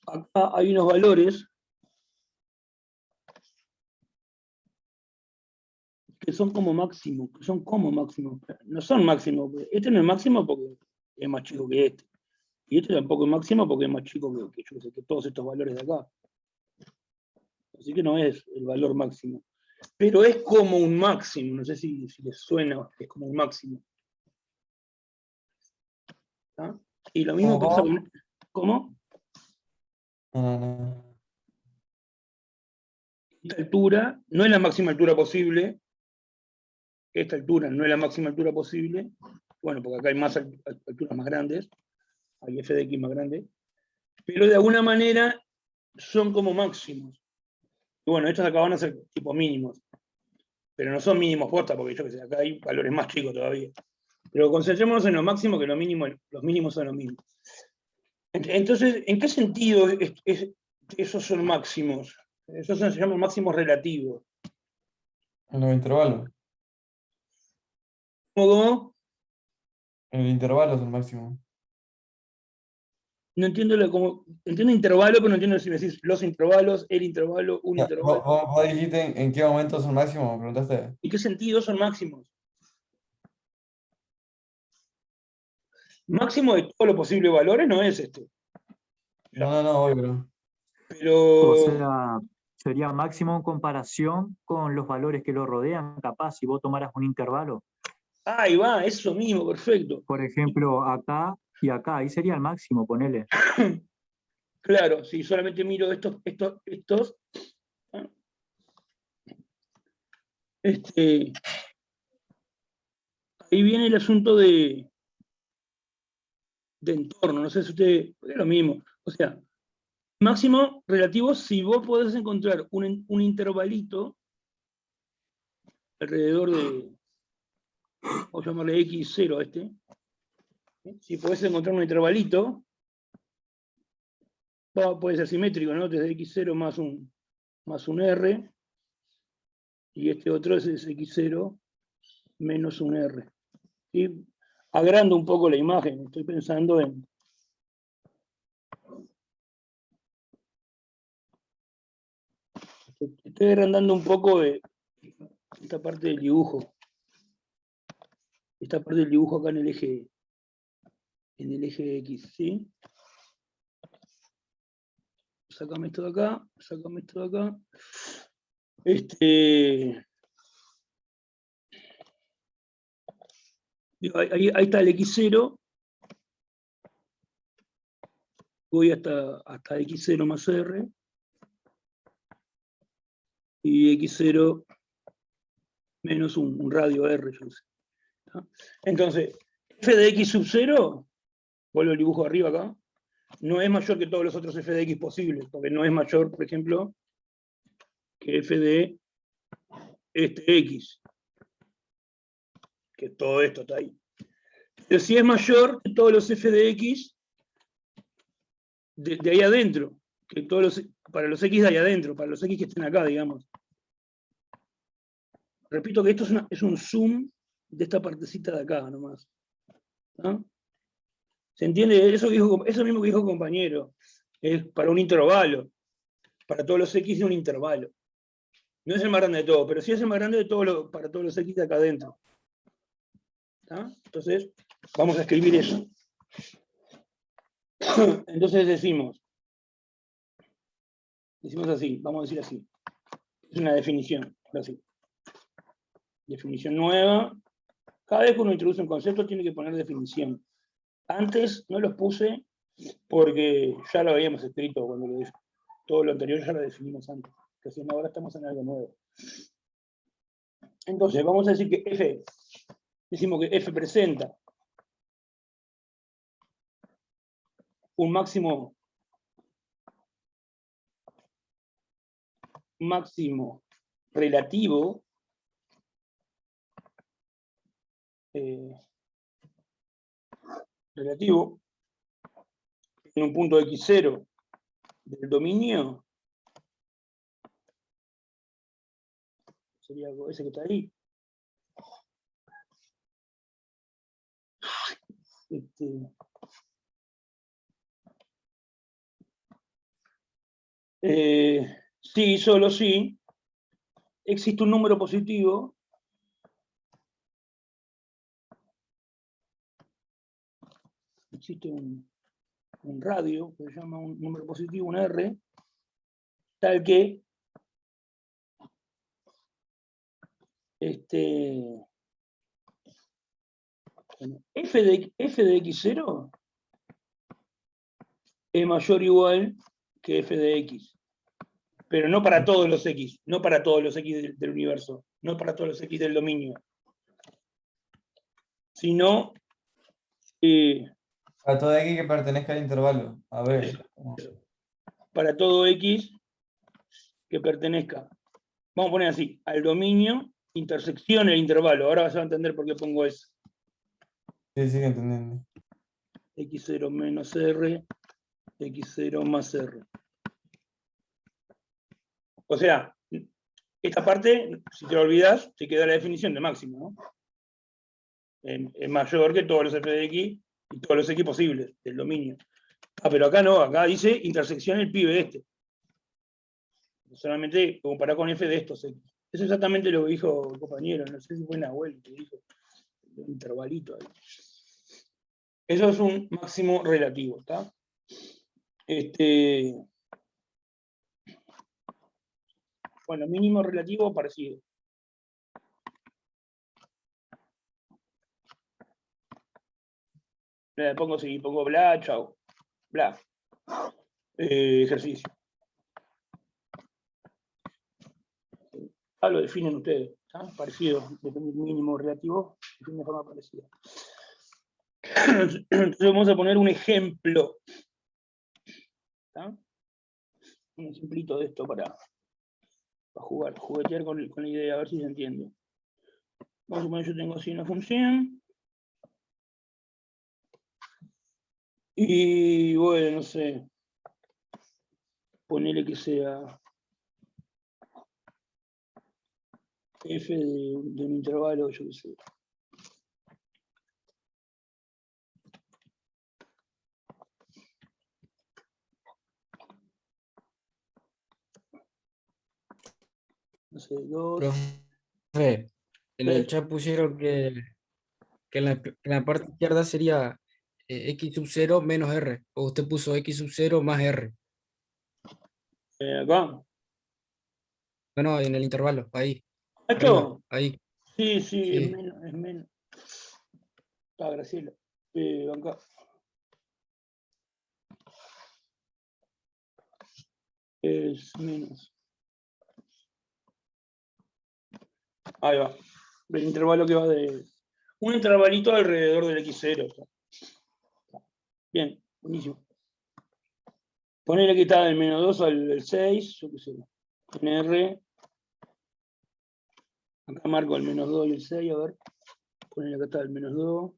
Acá hay unos valores que son como máximo, no son máximos. Este no es máximo porque es más chico que este. Y este tampoco es máximo porque es más chico que yo sé, que todos estos valores de acá. Así que no es el valor máximo. Pero es como un máximo, no sé si les suena, es como un máximo. ¿Ah? Y lo mismo pasa con... ¿Cómo? Esta altura no es la máxima altura posible. Esta altura no es la máxima altura posible. Bueno, porque acá hay más alturas más grandes. Hay f de x más grande. Pero de alguna manera son como máximos. Y bueno, estos acá van a ser tipo mínimos. Pero no son mínimos posta, porque yo que sé, acá hay valores más chicos todavía. Pero concentrémonos en lo máximo, que los mínimos son los mismos. Entonces, ¿en qué sentido esos son máximos? Esos se llaman máximos relativos. En los intervalos. ¿Cómo? En el intervalo es el máximo. No entiendo entiendo intervalo, pero no entiendo si me decís los intervalos, el intervalo, un intervalo. ¿Vos dijiste en qué momento es el máximo? ¿Me preguntaste? ¿En qué sentido son máximos? Máximo de todos los posibles valores no es este. No, obvio. Pero... O sea, sería máximo en comparación con los valores que lo rodean, capaz, si vos tomaras un intervalo. Ahí va, eso mismo, perfecto. Por ejemplo, acá y acá, ahí sería el máximo, ponele. Claro, si solamente miro estos. Ahí viene el asunto de entorno, no sé si usted, es lo mismo. O sea, máximo relativo si vos podés encontrar un intervalito alrededor de, vamos a llamarle x0 a este. Si podés encontrar un intervalito, puede ser simétrico, ¿no? Desde x0 más un r, y este otro es x0 menos un r. ¿Sí? Agrando un poco la imagen, estoy pensando en... Estoy agrandando un poco de esta parte del dibujo. Esta parte del dibujo acá en el eje X, ¿sí? Sácame esto de acá, sácame esto de acá. Ahí está el x0. Voy hasta x0 más r. Y x0 menos un radio r, yo sé. ¿Tá? Entonces, f de x sub 0, vuelvo el dibujo arriba acá, no es mayor que todos los otros f de x posibles, porque no es mayor, por ejemplo, que f de este x. Que todo esto está ahí. Pero si es mayor que todos los f de x de ahí adentro, que para los x de ahí adentro, para los x que estén acá, digamos. Repito que esto es un zoom de esta partecita de acá nomás. ¿No? ¿Se entiende? Eso mismo que dijo el compañero. Es para un intervalo. Para todos los X de un intervalo. No es el más grande de todo, pero sí es el más grande de todo para todos los X de acá adentro. ¿Está? Entonces, vamos a escribir eso. Entonces decimos así, vamos a decir así. Es una definición, ahora sí. Definición nueva. Cada vez que uno introduce un concepto tiene que poner definición. Antes no los puse porque ya lo habíamos escrito cuando lo dije. Todo lo anterior ya lo definimos antes. Recién ahora estamos en algo nuevo. Entonces, vamos a decir que F, decimos que F presenta un máximo relativo en un punto x0 del dominio, sería ese que está ahí. Sí, solo sí, existe un número positivo existe un radio que se llama un número positivo, un R, tal que f de x0 es mayor o igual que f de x. Pero no para todos los x, no para todos los x del universo, no para todos los x del dominio, sino Para todo X que pertenezca al intervalo. A ver. para todo x que pertenezca, vamos a poner así, al dominio, intersección el intervalo. Ahora vas a entender por qué pongo eso. Sí, sigue entendiendo. X0 menos R, X0 más R. O sea, esta parte, si te lo olvidas, te queda la definición de máximo, ¿no? Es mayor que todos los f de x y todos los x posibles del dominio. Ah, pero acá no, acá dice intersección el pibe de este. Solamente comparar con f de estos x. Eso es exactamente lo que dijo el compañero, no sé si fue Nahuel que dijo, un intervalito ahí. Eso es un máximo relativo, ¿está? Bueno, mínimo relativo parecido. Pongo bla, chao. Bla. Ejercicio. Lo definen ustedes. ¿Está? Parecido. Depende del mínimo relativo. Define de forma parecida. Entonces vamos a poner un ejemplo. ¿Está? Un ejemplito de esto para juguetear con la idea, a ver si se entiende. Vamos a poner, yo tengo así una función. Y bueno, no sé. Ponele que sea f de un intervalo, yo qué sé. No sé, 2. Profe, en el chat pusieron que en la parte izquierda sería x sub 0 menos r, o usted puso x sub 0 más r. Acá. No, en el intervalo, ahí. ¿Esto? Ahí. Sí, Sí. es menos. Está, Graciela. Acá. Es menos. Ahí va. El intervalo que va de... Un intervalito alrededor del x0. Bien, buenísimo. Ponele que está del menos 2 al 6, yo qué sé. En R. Acá marco el menos 2 y el 6, a ver. Ponele que está el menos 2.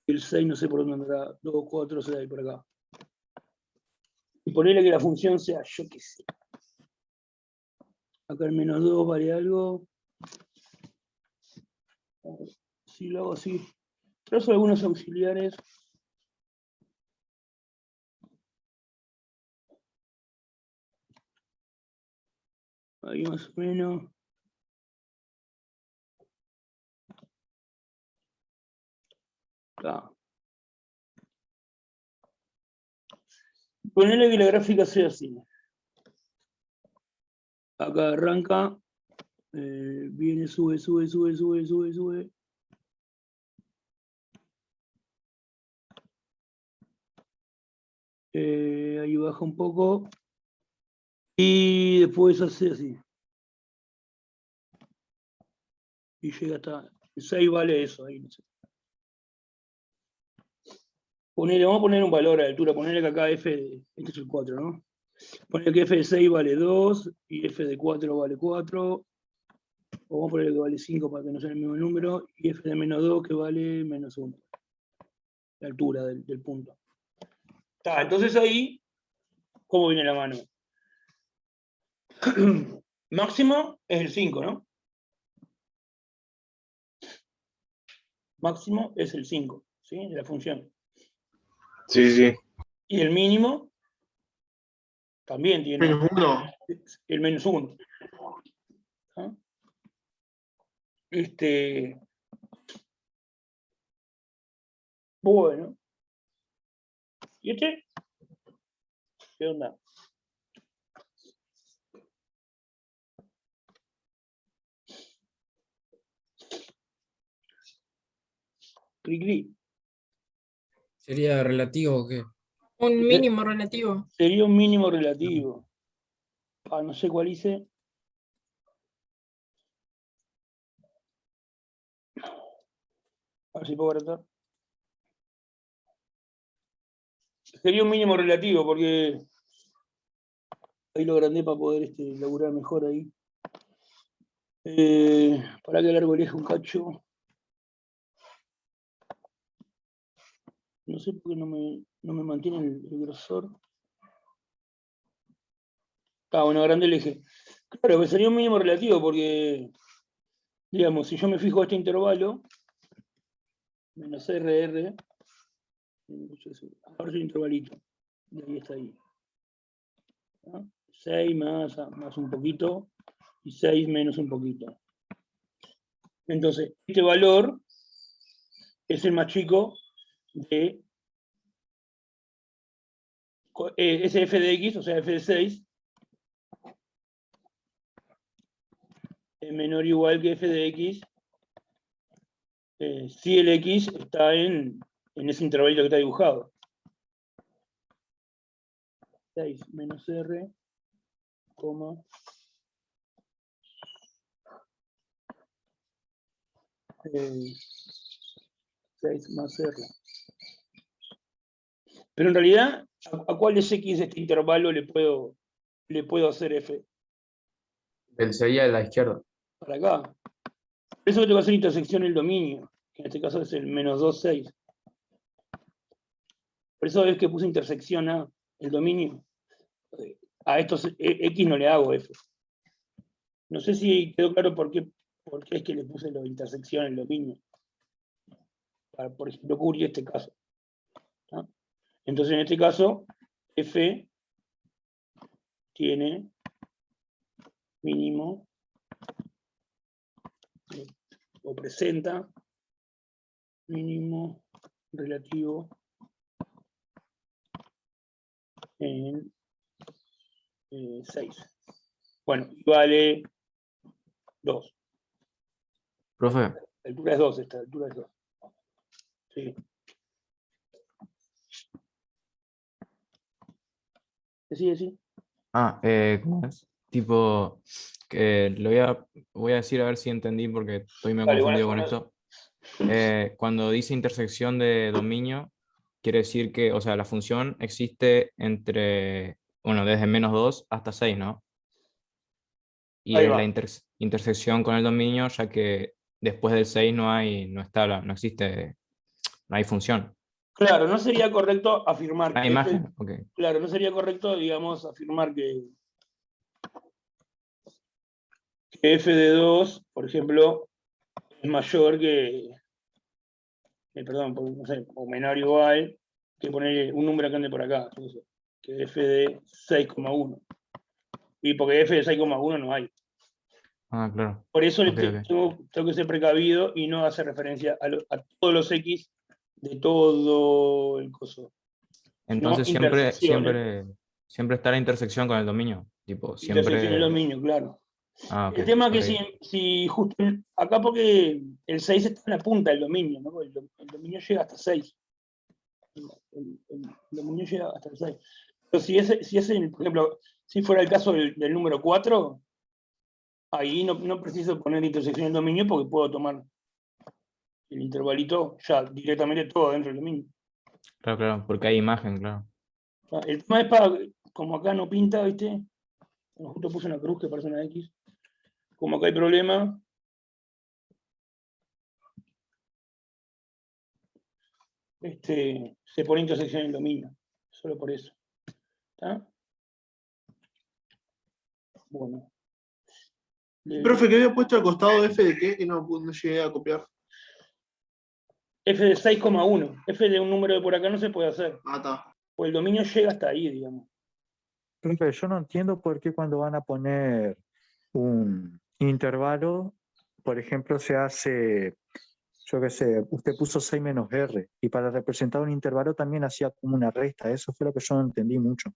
Y el 6 no sé por dónde andará. 2, 4, 6 por acá. Y ponele que la función sea, yo qué sé. Acá el -2 vale algo. Si lo hago así. Trazo algunos auxiliares. Ahí más o menos. Acá. Ponele que la gráfica sea así. Acá arranca, viene, sube. Ahí baja un poco. Y después hace así. Y llega hasta 6 vale eso, ahí no sé. Vamos a poner un valor a la altura, ponerle que acá f, este es el 4, ¿no? Ponerle que f de 6 vale 2 y f de 4 vale 4. O vamos a ponerle que vale 5 para que no sea el mismo número, y f de -2 que vale -1. La altura del punto. Entonces ahí, ¿cómo viene la mano? Máximo es el 5, ¿no? Máximo es el 5, ¿sí? De la función. Sí. Y el mínimo también tiene -1. el -1. ¿Ah? Bueno. ¿Y este? ¿Qué onda? Cri. ¿Sería relativo o qué? Un mínimo relativo. Sería un mínimo relativo. No sé cuál hice. A ver si puedo agrandar. Sería un mínimo relativo porque ahí lo agrandé para poder laburar mejor ahí. Para que largo el eje un cacho. No sé por qué no me mantiene el grosor. Bueno, agrandé el eje. Claro, que sería un mínimo relativo porque, digamos, si yo me fijo este intervalo, menos RR, ahora es un intervalito, y ahí está ahí. ¿No? 6 más un poquito, y 6 menos un poquito. Entonces, este valor es el más chico de ese f de x, o sea, f de 6, es menor o igual que f de x, si el x está en ese intervalito que está dibujado. 6 menos r, coma, 6 más r. Pero en realidad, ¿a cuál es x de este intervalo le puedo hacer f? Del 6 a la izquierda. Para acá. Por eso tengo que hacer intersección el dominio, que en este caso es el -2, 6. Por eso es que puse intersección a el dominio. A estos x no le hago f. No sé si quedó claro por qué es que le puse la intersección al dominio. Para, por ejemplo, cubrir este caso. ¿No? Entonces, en este caso, f tiene mínimo o presenta mínimo relativo en 6. Bueno, vale 2. Profe, La altura es 2, esta altura es 2. Sí. Sí. ¿cómo es? Tipo, que voy a decir a ver si entendí porque estoy medio Vale, confundido con bueno, esto. Cuando dice intersección de dominio, quiere decir que, o sea, la función existe entre, bueno, desde -2 hasta 6, ¿no? Y ahí es va. la intersección con el dominio, ya que después del 6 no existe, no hay función. Claro, no sería correcto afirmar La que imagen, ok. Claro, no sería correcto, digamos, afirmar que que f de 2, por ejemplo, es mayor que, perdón, no sé, o menor o igual, que poner un número que ande por acá, entonces, que f de 6,1. Y porque f de 6,1 no hay. Ah, claro. Por eso Ok, ok. tengo que ser precavido y no hacer referencia a todos los x de todo el coso. Entonces No intersecciones. siempre está la intersección con el dominio. Tipo, Intersección del siempre. dominio, claro. Ah, El ok. tema es que Ok. si justo acá, porque el 6 está en la punta del dominio, ¿no? El dominio llega hasta 6. El dominio llega hasta el 6. Pero si ese, por ejemplo, si fuera el caso del número 4, ahí no preciso poner intersección del dominio porque puedo tomar el intervalito ya directamente todo dentro del dominio. Claro, claro, porque hay imagen, claro. El tema es para, como acá no pinta, ¿viste? Justo puse una cruz que parece una X. Como acá hay problema, se pone intersección en el dominio. Solo por eso. ¿Está? Bueno. Profe, ¿qué había puesto al costado de f de qué? Y no llegué a copiar. F de 6,1. F de un número de por acá no se puede hacer. Ah, está. Pues el dominio llega hasta ahí, digamos. Profe, yo no entiendo por qué cuando van a poner un intervalo, por ejemplo, se hace, yo qué sé, usted puso 6 menos R, y para representar un intervalo también hacía como una resta. Eso fue lo que yo no entendí mucho.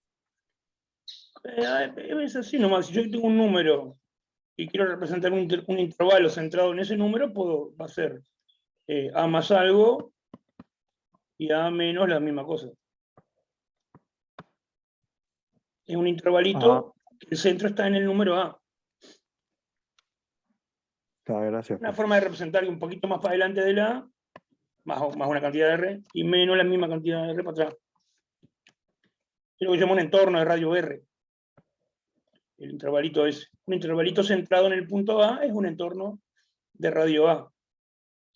Es así nomás. Si yo tengo un número y quiero representar un intervalo centrado en ese número, va a ser A más algo y A menos la misma cosa. Es un intervalito que el centro está en el número A. Gracias. Una forma de representar un poquito más para adelante de la A, más una cantidad de R, y menos la misma cantidad de R para atrás. Es lo que llamo un entorno de radio R. El intervalito es un intervalito centrado en el punto A, es un entorno de radio A,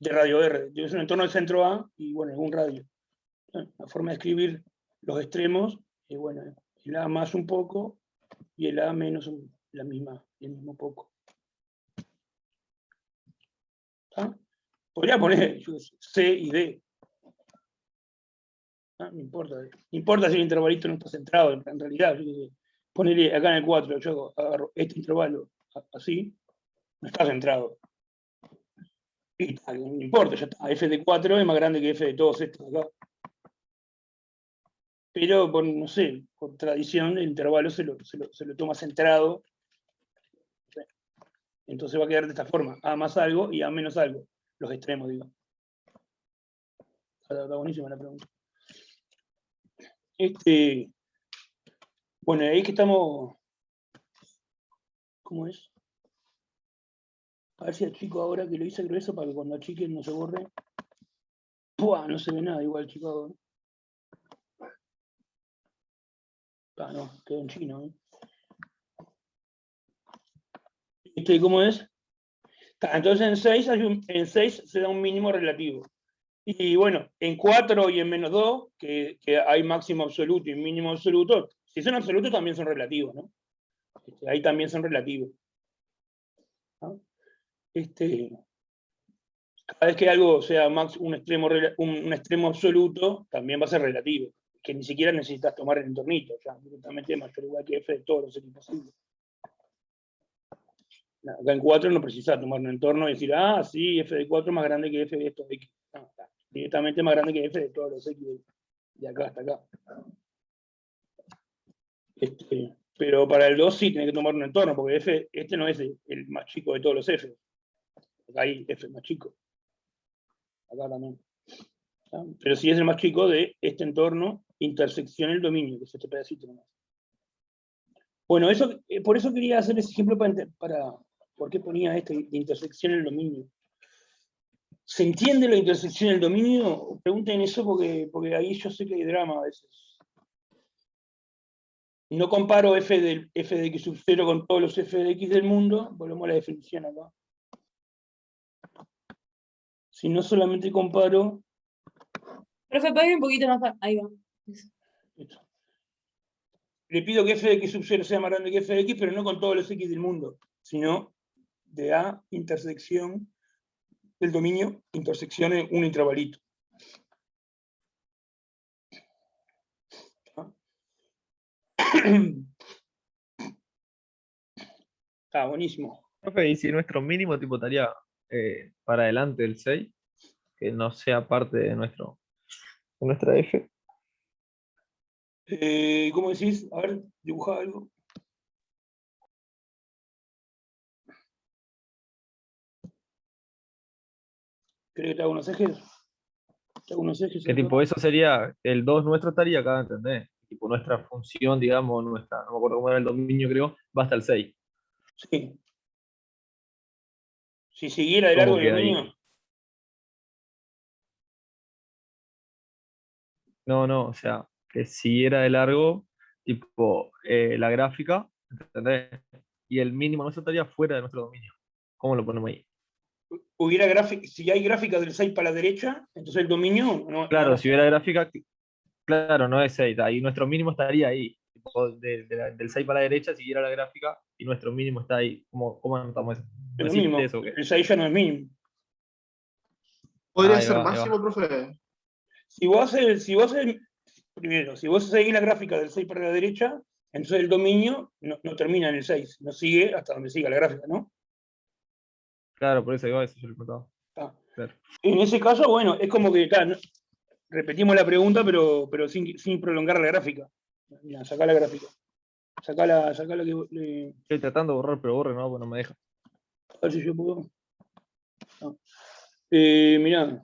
de radio R. Es un entorno del centro A y bueno, es un radio. La forma de escribir los extremos es bueno, el A más un poco y el A menos el mismo poco. ¿Ah? Podría poner C y D. ¿Ah? No importa. No importa si el intervalito no está centrado, en realidad. Ponerle acá en el 4, yo agarro este intervalo así, no está centrado. Y tal, no importa, ya está. F de 4 es más grande que F de todos estos acá. Pero, no sé, por tradición, el intervalo se lo toma centrado. Entonces va a quedar de esta forma, A más algo y A menos algo. Los extremos, digo. Está buenísima la pregunta. Bueno, ahí que estamos. ¿Cómo es? A ver si achico ahora que lo hice grueso para que cuando achiquen no se borre. ¡Puah! No se ve nada igual, chicos. Ah, no, quedó en chino. ¿Cómo es? Entonces en 6 se da un mínimo relativo. Y bueno, en 4 y en menos 2, que hay máximo absoluto y mínimo absoluto, si son absolutos también son relativos, ¿no? Ahí también son relativos. ¿No? Cada vez que algo sea un extremo absoluto, también va a ser relativo, que ni siquiera necesitas tomar el entornito, ya directamente mayor o igual que f de todos los x posibles. Acá en 4 no precisas tomar un entorno y decir, ah, sí, f de 4 es más grande que f de estos x. No, está directamente más grande que f de todos los x de acá hasta acá. Pero para el 2 sí tiene que tomar un entorno, porque f, este no es el más chico de todos los f. Acá hay f más chico. Acá también. ¿Ah? Pero sí es el más chico de este entorno, intersección el dominio, que es este pedacito nomás. Bueno, por eso quería hacer ese ejemplo para ¿por qué ponía esto de intersección el dominio? ¿Se entiende la intersección del dominio? Pregunten eso porque ahí yo sé que hay drama a veces. No comparo f de x sub 0 con todos los f de x del mundo, volvemos a la definición acá. Si no solamente comparo... Profe, ¿puede ir un poquito más para...? Ahí va. Esto. Le pido que f de x sub 0 sea más grande que f de x, pero no con todos los x del mundo, sino de A intersección del dominio intersección en un intervalito. Está buenísimo. Profe, y si nuestro mínimo tipo estaría para adelante del 6, que no sea parte de nuestra F. ¿Cómo decís? A ver, dibuja algo. ¿Querés que te haga unos ejes? Te hago unos ejes Que acá. tipo, eso sería, el 2 nuestro estaría acá, ¿entendés? Tipo, nuestra función, digamos, no me acuerdo cómo era el dominio, creo, va hasta el 6. Sí. Si siguiera de ¿Cómo largo el queda ahí? dominio. No, o sea, que siguiera de largo, tipo, la gráfica, ¿entendés? Y el mínimo nuestro estaría fuera de nuestro dominio. ¿Cómo lo ponemos ahí? Hubiera gráfica, si hay gráfica del 6 para la derecha, entonces el dominio no. Claro, no- si hubiera gráfica, claro, no es 6, ahí nuestro mínimo estaría ahí. Tipo, del 6 para la derecha, siguiera la gráfica, y nuestro mínimo está ahí. ¿Cómo anotamos eso? es ¿No lo existe mismo. eso o qué? El 6 ya no es mínimo. ¿Podría Ahí ser va, ahí máximo, va. profe? Si vos seguís la gráfica del 6 para la derecha, entonces el dominio no termina en el 6, no sigue hasta donde siga la gráfica, ¿no? Claro, por eso ahí va, eso yo le contaba. Ah. Claro. En ese caso, bueno, es como que repetimos la pregunta, pero sin prolongar la gráfica. Mira, sacá la gráfica. Sacá la que. Estoy tratando de borrar, pero borre, no, pues no me deja. A ver si yo puedo. No. Mirá.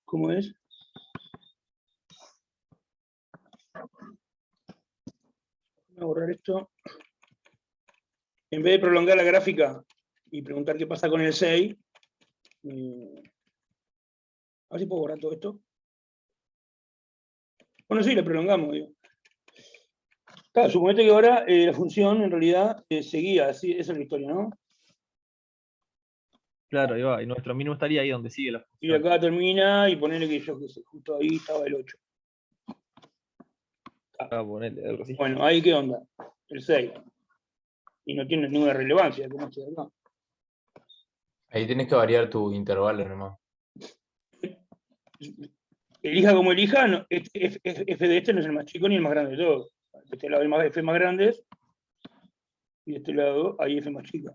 ¿Cómo es? Voy a borrar esto. En vez de prolongar la gráfica y preguntar qué pasa con el 6, a ver si puedo borrar todo esto. Bueno, sí, le prolongamos, digo. Claro, suponete que ahora la función en realidad seguía, así, esa es la historia, ¿no? Claro, ahí va, y nuestro mínimo estaría ahí donde sigue la Y función. acá termina y ponerle que yo, que sé, justo ahí estaba el 8. Ah, ponerle algo así. Bueno, ahí qué onda, el 6. Y no tiene ninguna relevancia, como este de acá. Ahí tienes que variar tu intervalo nomás. Elija como elija, F de este no es el más chico ni el más grande de todos. De este lado hay F más grandes y de este lado hay F más chica.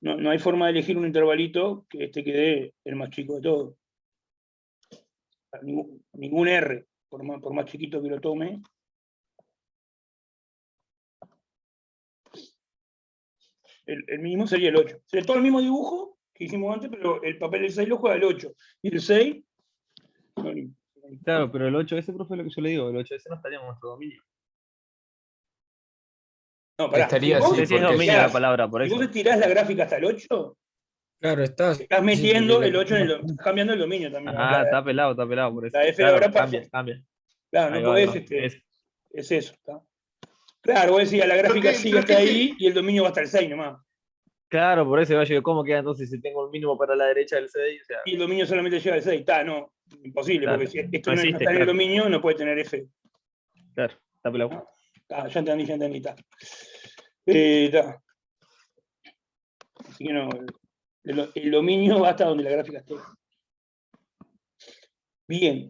No hay forma de elegir un intervalito que este quede el más chico de todos. Ningún R, por más chiquito que lo tome. El mínimo sería el 8. Sería todo el mismo dibujo que hicimos antes, pero el papel del 6 lo juega el 8. Y el 6... Claro, pero el 8S, profe, es lo que yo le digo, el 8S no estaría en nuestro dominio. No, pará. Estaría Si vos así, Sí, es porque dominio la tirás- palabra, por si vos eso. tirás la gráfica hasta el 8, Claro, estás sí, porque metiendo la el 8 en el tenemos- estás cambiando el dominio también. Ah, está pelado, por eso. La F Claro, ahora pasa. cambia. Claro, Ahí no va, podés, Es, es eso. ¿Está? Claro, vos decías, la gráfica sigue hasta ahí y el dominio va hasta el 6 nomás. claro, por eso iba yo, ¿cómo queda entonces si tengo el mínimo para la derecha del 6? O sea, Y el dominio solamente llega al 6. Está, no, imposible, claro, porque si esto no no existe, está en el claro. dominio, no puede tener F. Claro, está pelado. Ah, ya entendí, está. Está. Así que no, el dominio va hasta donde la gráfica esté. Bien.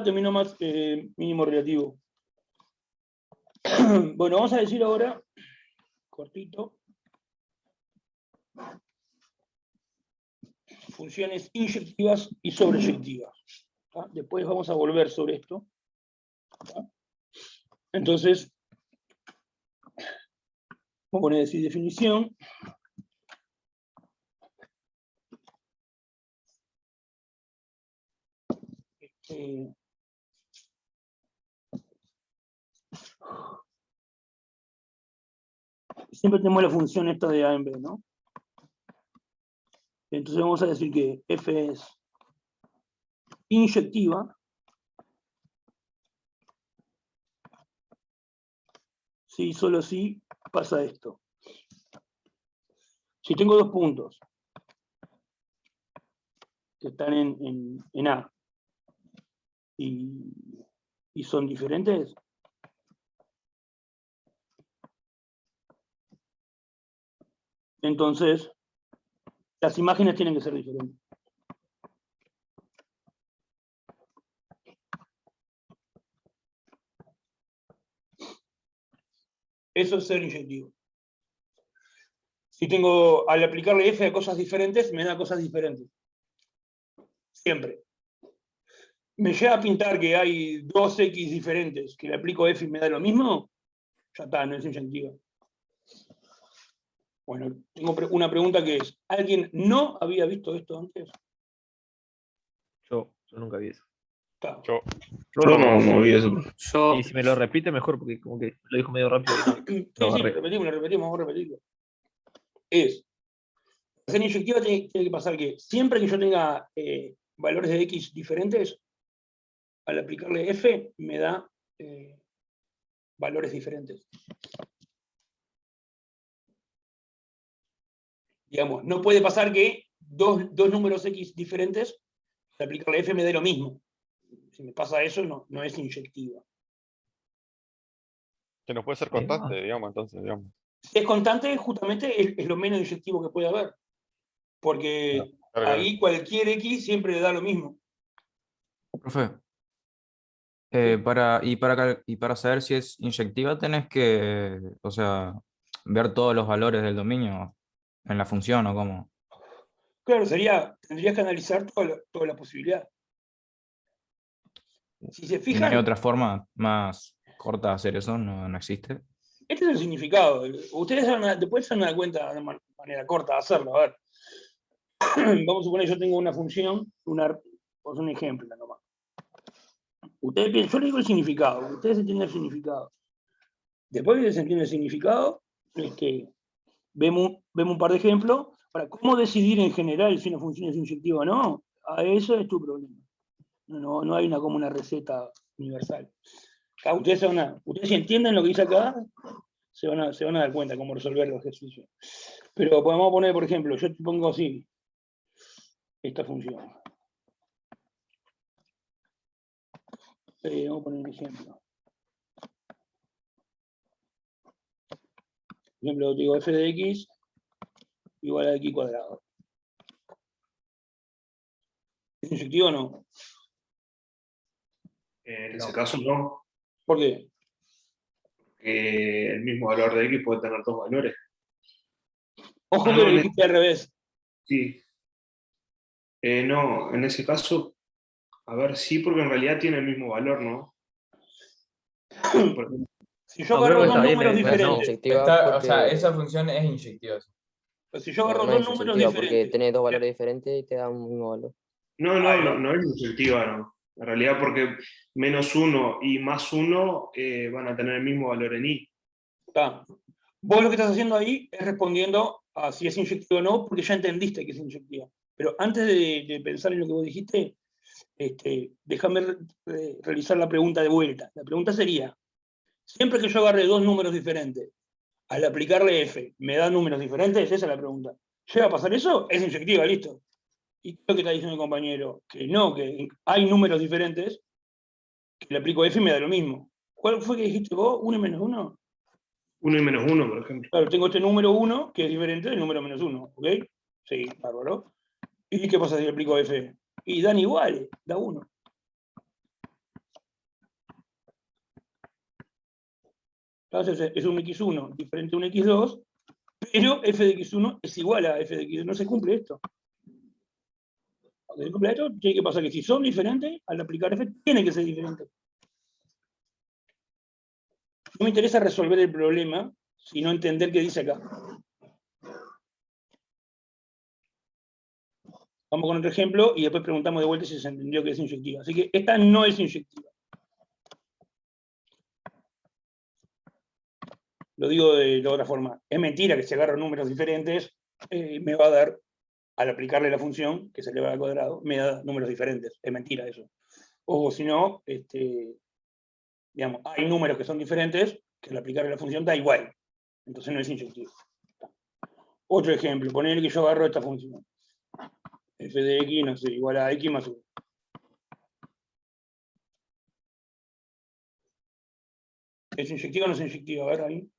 Terminó más mínimo relativo. Bueno, vamos a decir ahora, cortito, funciones inyectivas y sobreyectivas. Después vamos a volver sobre esto. Entonces, vamos a poner así definición. Siempre tenemos la función esta de A en B, ¿no? Entonces vamos a decir que F es inyectiva si solo si pasa esto. Si tengo dos puntos que están en A y son diferentes, entonces las imágenes tienen que ser diferentes. Eso es ser inyectivo. Si tengo, al aplicarle f a cosas diferentes, me da cosas diferentes. Siempre. Me llega a pintar que hay dos x diferentes, que le aplico f y me da lo mismo, ya está, no es inyectiva. Bueno, tengo una pregunta que es, ¿alguien no había visto esto antes? Yo nunca vi eso. Está. Yo no vi eso. Y si me lo repite, mejor, porque como que lo dijo medio rápido. Sí, lo repetimos, vamos a repetirlo. Es, para ser inyectiva tiene que pasar que siempre que yo tenga valores de x diferentes, al aplicarle f me da valores diferentes. Digamos, no puede pasar que dos números x diferentes, al aplicarle f me dé lo mismo. Si me pasa eso, no es inyectiva. Que no puede ser constante, digamos, entonces, digamos. Si es constante, justamente es lo menos inyectivo que puede haber. Porque ahí cualquier x siempre le da lo mismo. Profe, para saber si es inyectiva tenés que, o sea, ver todos los valores del dominio en la función o cómo. Claro, tendrías que analizar toda la posibilidad. Si se ¿Y no fijan, hay otra forma más corta de hacer eso? ¿No existe? este es el significado. Ustedes después se van a dar cuenta de manera corta de hacerlo. A ver, vamos a suponer que yo tengo una función, pues un ejemplo nomás. Ustedes piensan, yo les digo el significado, ustedes entienden el significado. Después que se entiende el significado, vemos un par de ejemplos para cómo decidir en general si una función es inyectiva o no. A eso es tu problema. No hay como una receta universal. Acá ustedes si entienden lo que dice acá, se van a dar cuenta cómo resolver los ejercicios. Pero podemos poner, por ejemplo, yo te pongo así, esta función. Vamos a poner un ejemplo. Por ejemplo, digo f de x igual a x cuadrado. ¿Es inyectivo o no? En ese caso no. ¿Por qué? Porque el mismo valor de x puede tener dos valores. Ojo que lo dijiste al revés. Sí. No, en ese caso, a ver, sí, porque en realidad tiene el mismo valor, ¿no? Si yo agarro dos números No, diferentes. O sea, esa función es inyectiva. Pues si yo agarro no dos es números inyectiva porque diferentes. tenés dos valores diferentes y te da un mismo valor. No es inyectiva, no. En realidad porque menos 1 y más 1 van a tener el mismo valor en y. Está. Vos lo que estás haciendo ahí es respondiendo a si es inyectiva o no, porque ya entendiste que es inyectiva. Pero antes de pensar en lo que vos dijiste, déjame realizar la pregunta de vuelta. La pregunta sería, siempre que yo agarre dos números diferentes, al aplicarle f, ¿me da números diferentes? Esa es la pregunta. ¿Llega a pasar eso? Es inyectiva, listo. Y creo que está diciendo el compañero que no, que hay números diferentes, que le aplico f y me da lo mismo. ¿Cuál fue que dijiste vos? ¿1 y menos 1? 1 y menos 1, por ejemplo. Claro, tengo este número 1, que es diferente del número menos 1, ¿ok? Sí, bárbaro. ¿Y qué pasa si le aplico f? Y dan iguales, da 1. Entonces es un x1 diferente a un x2, pero f de x1 es igual a f de x2. No se cumple esto. Para que se cumpla esto, tiene que pasar que si son diferentes, al aplicar f, tienen que ser diferentes. No me interesa resolver el problema, sino entender qué dice acá. Vamos con otro ejemplo y después preguntamos de vuelta si se entendió que es inyectiva. Así que esta no es inyectiva. Lo digo de otra forma. Es mentira que si agarro números diferentes, me va a dar, al aplicarle la función, que se eleva al cuadrado, me da números diferentes. Es mentira eso. O si no, digamos, hay números que son diferentes, que al aplicarle la función da igual. Entonces no es inyectivo. Otro ejemplo, poner que yo agarro esta función. f de x, no sé, igual a x más 1. ¿Es inyectiva o no es inyectiva? A ver ahí.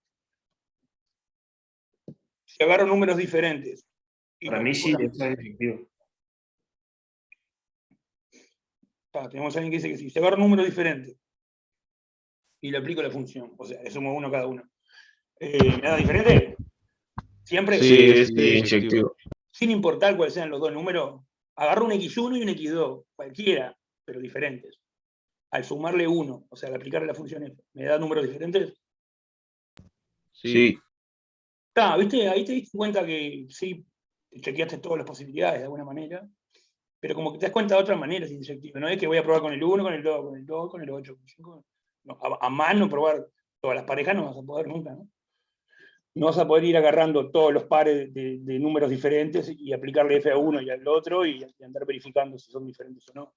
Si agarro números diferentes. Para mí sí, es inyectivo. Tenemos a alguien que dice que sí. Si agarro números diferentes y le aplico la función, o sea, le sumo uno a cada uno. ¿Me da diferente? ¿Siempre? Sí, es inyectivo. Sin importar cuáles sean los dos números, agarro un x1 y un x2, cualquiera, pero diferentes. Al sumarle 1, o sea, al aplicarle la función f, ¿me da números diferentes? Sí. ¿Viste? Ahí te diste cuenta que sí, chequeaste todas las posibilidades de alguna manera, pero como que te das cuenta de otras maneras inyectivas. No es que voy a probar con el 1, con el 2, con el 2, con el 8, con el 5. No, a mano probar todas las parejas no vas a poder nunca, ¿no? No vas a poder ir agarrando todos los pares de números diferentes y aplicarle f a uno y al otro y andar verificando si son diferentes o no.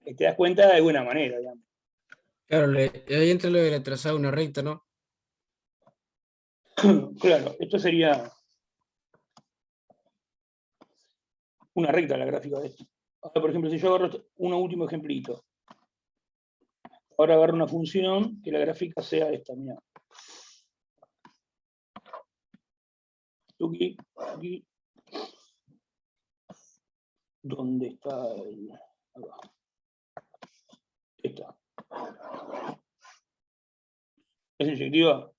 Te das cuenta de alguna manera, digamos. Claro, ahí entra lo de la trazada de una recta, ¿no? Claro, esto sería una recta la gráfica de esto. Ahora, por ejemplo, si yo agarro un último ejemplito, ahora agarro una función que la gráfica sea esta, mira. Aquí. ¿Dónde está el...? Acá. Esta. ¿Es inyectiva?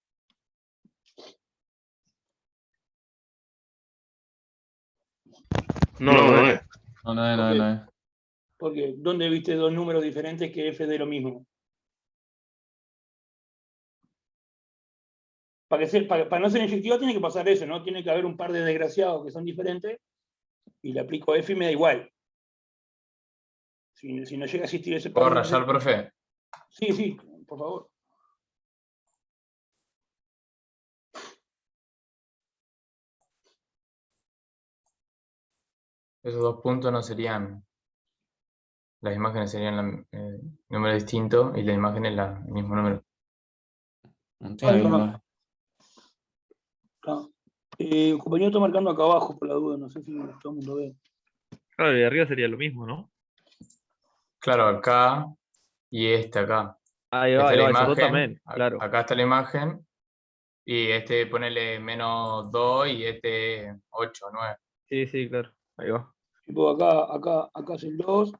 No es. No es. Porque ¿dónde viste dos números diferentes que f de lo mismo? Para no ser inyectiva tiene que pasar eso, ¿no? Tiene que haber un par de desgraciados que son diferentes y le aplico f y me da igual. Si no llega a existir ese par ¿Puedo de... rayar, profe? Sí, por favor. Esos dos puntos no serían... Las imágenes serían número distinto y la imagen es el mismo número. Compañero está marcando acá abajo por la duda, no sé si todo el mundo ve. Claro, y de arriba sería lo mismo, ¿no? Claro, acá y acá. Ahí Esta va, es la esos dos imagen, también, claro. acá está la imagen, y ponele -2 y 8, 9. Sí, claro, ahí va. Tipo acá es el 2,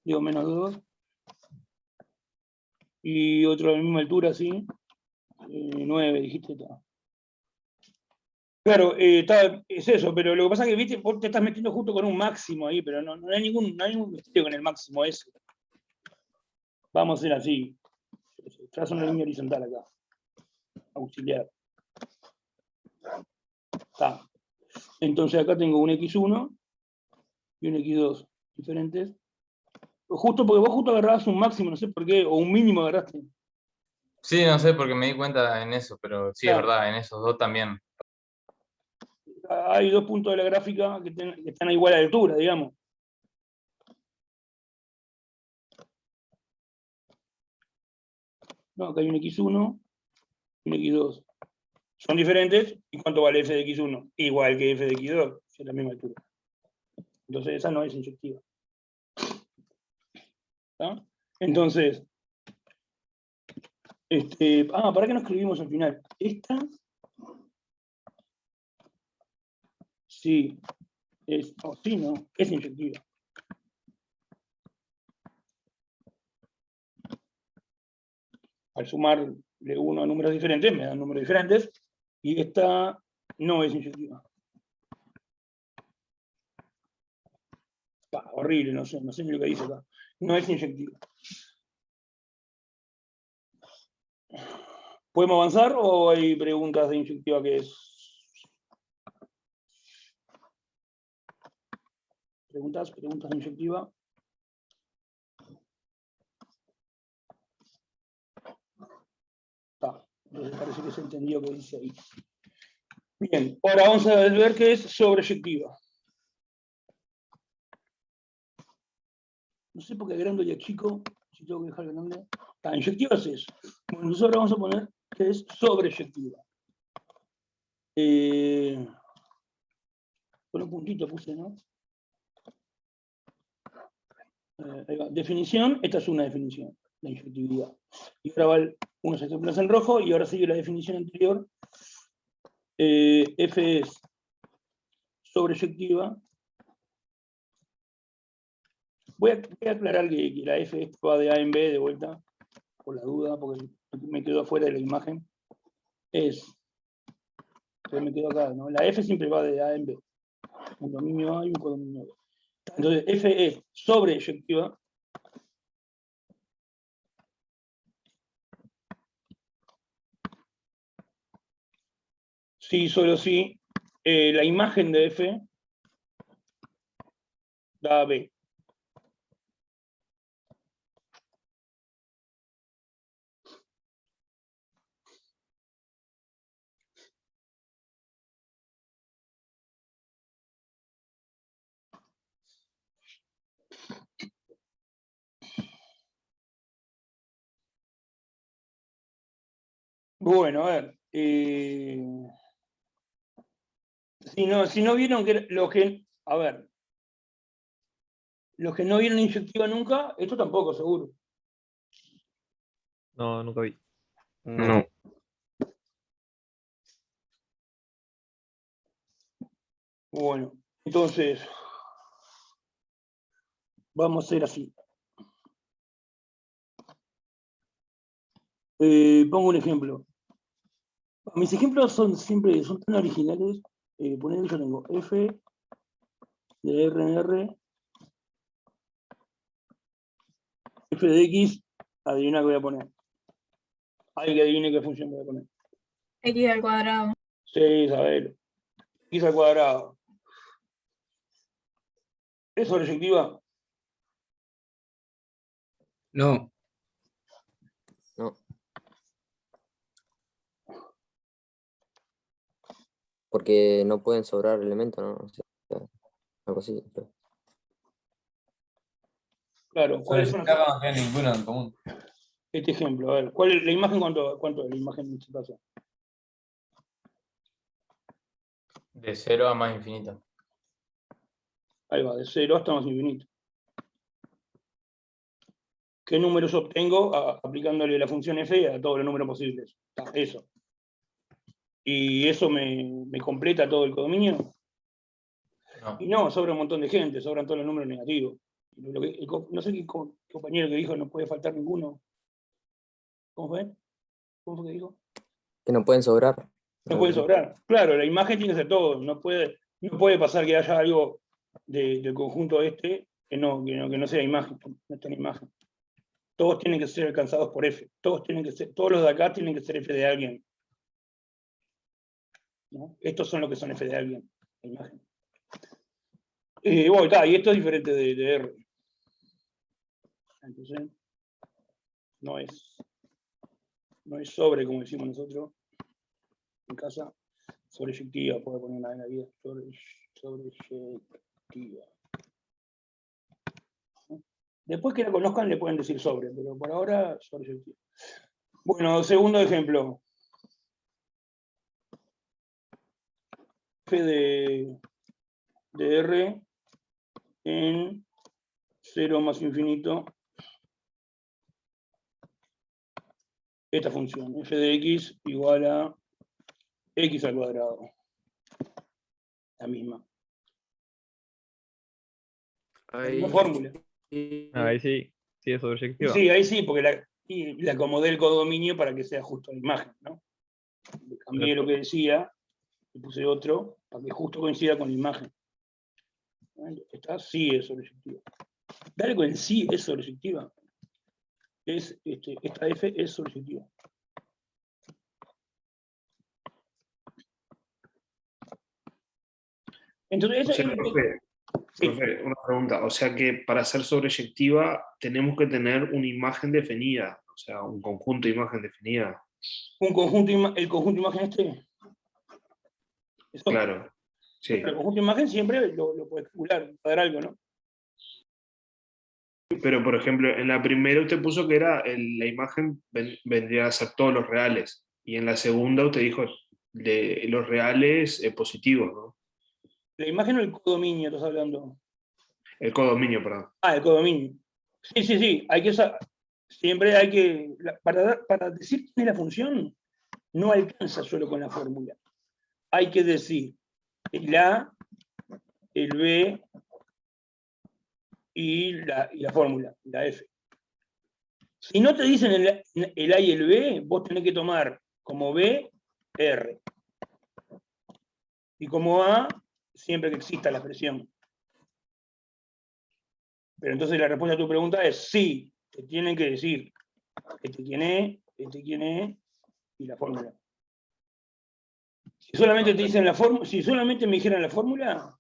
digo -2. Y otro a la misma altura, sí. 9, dijiste. Claro, es eso, pero lo que pasa es que, viste, vos te estás metiendo justo con un máximo ahí, pero no hay ningún misterio con el máximo ese. Vamos a hacer así. Trazo una línea horizontal acá. Auxiliar. Entonces acá tengo un x1 y un x2 diferentes. Justo porque vos agarrabas un máximo, no sé por qué, o un mínimo agarraste. Sí, no sé, porque me di cuenta en eso, pero sí, es verdad, en esos dos también. Hay dos puntos de la gráfica que están a igual altura, digamos. No, acá hay un x1 y un x2. Son diferentes, ¿y cuánto vale f de x1? Igual que f de x2, es la misma altura. Entonces esa no es inyectiva. ¿Está? Entonces, ¿para qué no escribimos al final? Esta, sí, es inyectiva. Al sumarle 1 a números diferentes, me dan números diferentes, y esta no es inyectiva. Horrible, no sé ni lo que dice acá. No es inyectiva. ¿Podemos avanzar o hay preguntas de inyectiva que es? ¿Preguntas de inyectiva? Entonces parece que se entendió que dice ahí. Bien, ahora vamos a ver qué es sobreyectiva. No sé por qué grande y chico, si tengo que dejar grande. Inyectiva es eso. Bueno, entonces ahora vamos a poner que es sobreyectiva. Con un puntito puse, ¿no? Ahí va. Definición, esta es una definición, la inyectividad. Y ahora va unos ejemplos en rojo, y ahora sigue la definición anterior. F es sobreyectiva. Voy a aclarar que la F va de A en B de vuelta, por la duda, porque me quedo afuera de la imagen. Pues me quedo acá, ¿no? La F siempre va de A en B. Un dominio A y un codominio B. Entonces, F es sobreyectiva. Sí, solo sí. La imagen de F da B. Bueno, a ver. Si no vieron que a ver, los que no vieron inyectiva nunca, esto tampoco, seguro. No, nunca vi. No. Bueno, entonces, vamos a hacer así. Pongo un ejemplo. Mis ejemplos son tan originales. Poner, yo tengo F de R en R, F de X, adivina qué voy a poner. Hay que adivine qué función voy a poner. X al cuadrado. Sí, Isabel. X al cuadrado. ¿Es sobreyectiva? No. No. Porque no pueden sobrar elementos, ¿no? O sea, algo así. Claro, ¿cuáles son las- No tiene ninguno en común. Este ejemplo, a ver, ¿cuál es la imagen? ¿Cuánto es la imagen en este caso? De 0 a más infinito. Ahí va, de 0 hasta más infinito. ¿Qué números obtengo aplicándole la función f a todos los números posibles? Eso. ¿Y eso me completa todo el codominio? No. Y no, sobra un montón de gente, sobran todos los números negativos. No sé qué compañero que dijo, no puede faltar ninguno. ¿Cómo fue? ¿Cómo fue que dijo? Que no pueden sobrar. No puede sobrar. Claro, la imagen tiene que ser todo. No puede pasar que haya algo del conjunto este que no sea imagen, no está en imagen. Todos tienen que ser alcanzados por F. Todos los de acá tienen que ser F de alguien. ¿No? Estos son los que son F de alguien, la imagen. Bueno, y esto es diferente de R. Entonces, no es sobre, como decimos nosotros en casa, sobreyectiva, puedo poner una en la vida, sobreyectiva. Después que la conozcan le pueden decir sobre, pero por ahora sobreyectiva. Bueno, segundo ejemplo. F de R en 0 más infinito. Esta función, f de x igual a x al cuadrado. La misma. La misma fórmula. Ahí sí, sí es sobreyectiva. Sí, ahí sí, porque le acomodé el codominio para que sea justo la imagen, ¿no? Le cambié lo que decía, le puse otro, para que justo coincida con la imagen. Esta sí es sobreyectiva. Dale con el sí es sobreyectiva. Esta F es sobreyectiva. Entonces, O sea, profe, una pregunta. O sea que para ser sobreyectiva tenemos que tener una imagen definida, o sea, un conjunto de imagen definida. el conjunto de imagen este. Eso. Claro. Sí. El conjunto de imagen siempre lo puede calcular, para dar algo, ¿no? Pero, por ejemplo, en la primera usted puso que la imagen vendría a ser todos los reales. Y en la segunda usted dijo de los reales positivos, ¿no? La imagen o el codominio estás hablando. El codominio, perdón. El codominio. Sí, hay que siempre hay que, para decir quién es la función, no alcanza solo con la fórmula. Hay que decir el A, el B y la fórmula, la F. Si no te dicen el A y el B, vos tenés que tomar como B, R. Y como A, siempre que exista la expresión. Pero entonces la respuesta a tu pregunta es sí, te tienen que decir quién es, y la fórmula. Si solamente te dicen la fórmula, si solamente me dijeran la fórmula,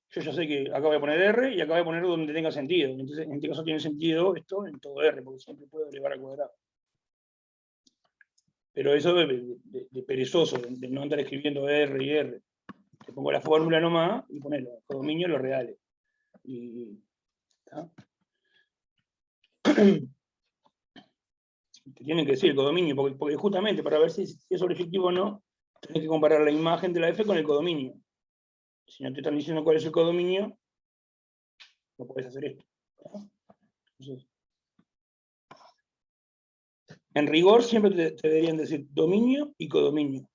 yo ya sé que acá voy a poner R y acá voy a poner donde tenga sentido. Entonces, en este caso tiene sentido esto en todo R, porque siempre puedo elevar al cuadrado. Pero eso de perezoso, de no andar escribiendo R y R. Te pongo la fórmula nomás y ponelo, codominio los reales. Y, ¿tá? Te tienen que decir el codominio, porque justamente para ver si es objetivo o no, tenés que comparar la imagen de la F con el codominio. Si no te están diciendo cuál es el codominio, no podés hacer esto. Entonces, en rigor siempre te deberían decir dominio y codominio.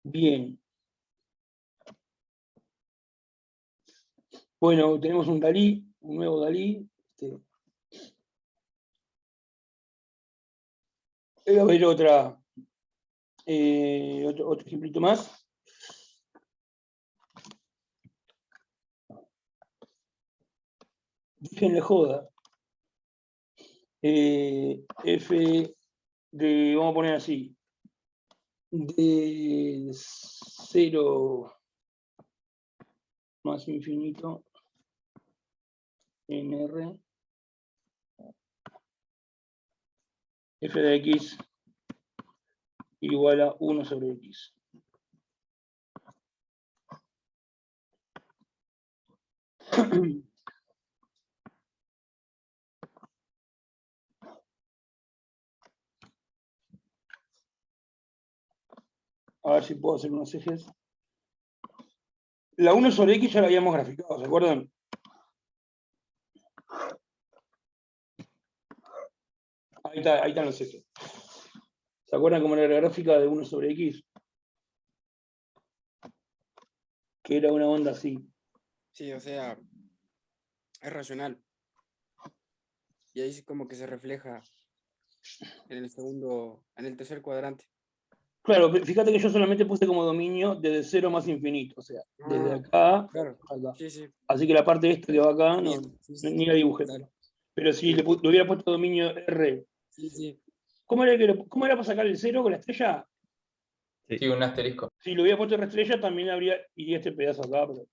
Bien. Bueno, tenemos un Dalí, un nuevo Dalí. Voy a ver otro ejemplito más. Déjenle joda. F de, vamos a poner así, de 0 más infinito en R, f de x igual a 1 sobre x. A ver si puedo hacer unos ejes. La 1 sobre x ya la habíamos graficado, ¿se acuerdan? Ahí están los ejes. ¿Se acuerdan cómo era la gráfica de 1 sobre x? Que era una onda así. Sí, o sea, es racional. Y ahí sí como que se refleja en el tercer cuadrante. Claro, fíjate que yo solamente puse como dominio desde 0 más infinito, o sea, desde acá claro. a acá. Sí, sí. Así que la parte esta que va acá, no, Sí, ni la dibujé. claro. Pero si le hubiera puesto dominio R, Sí. ¿cómo era para sacar el 0 con la estrella? Sí, un asterisco. Si lo hubiera puesto R estrella, también iría este pedazo acá, pero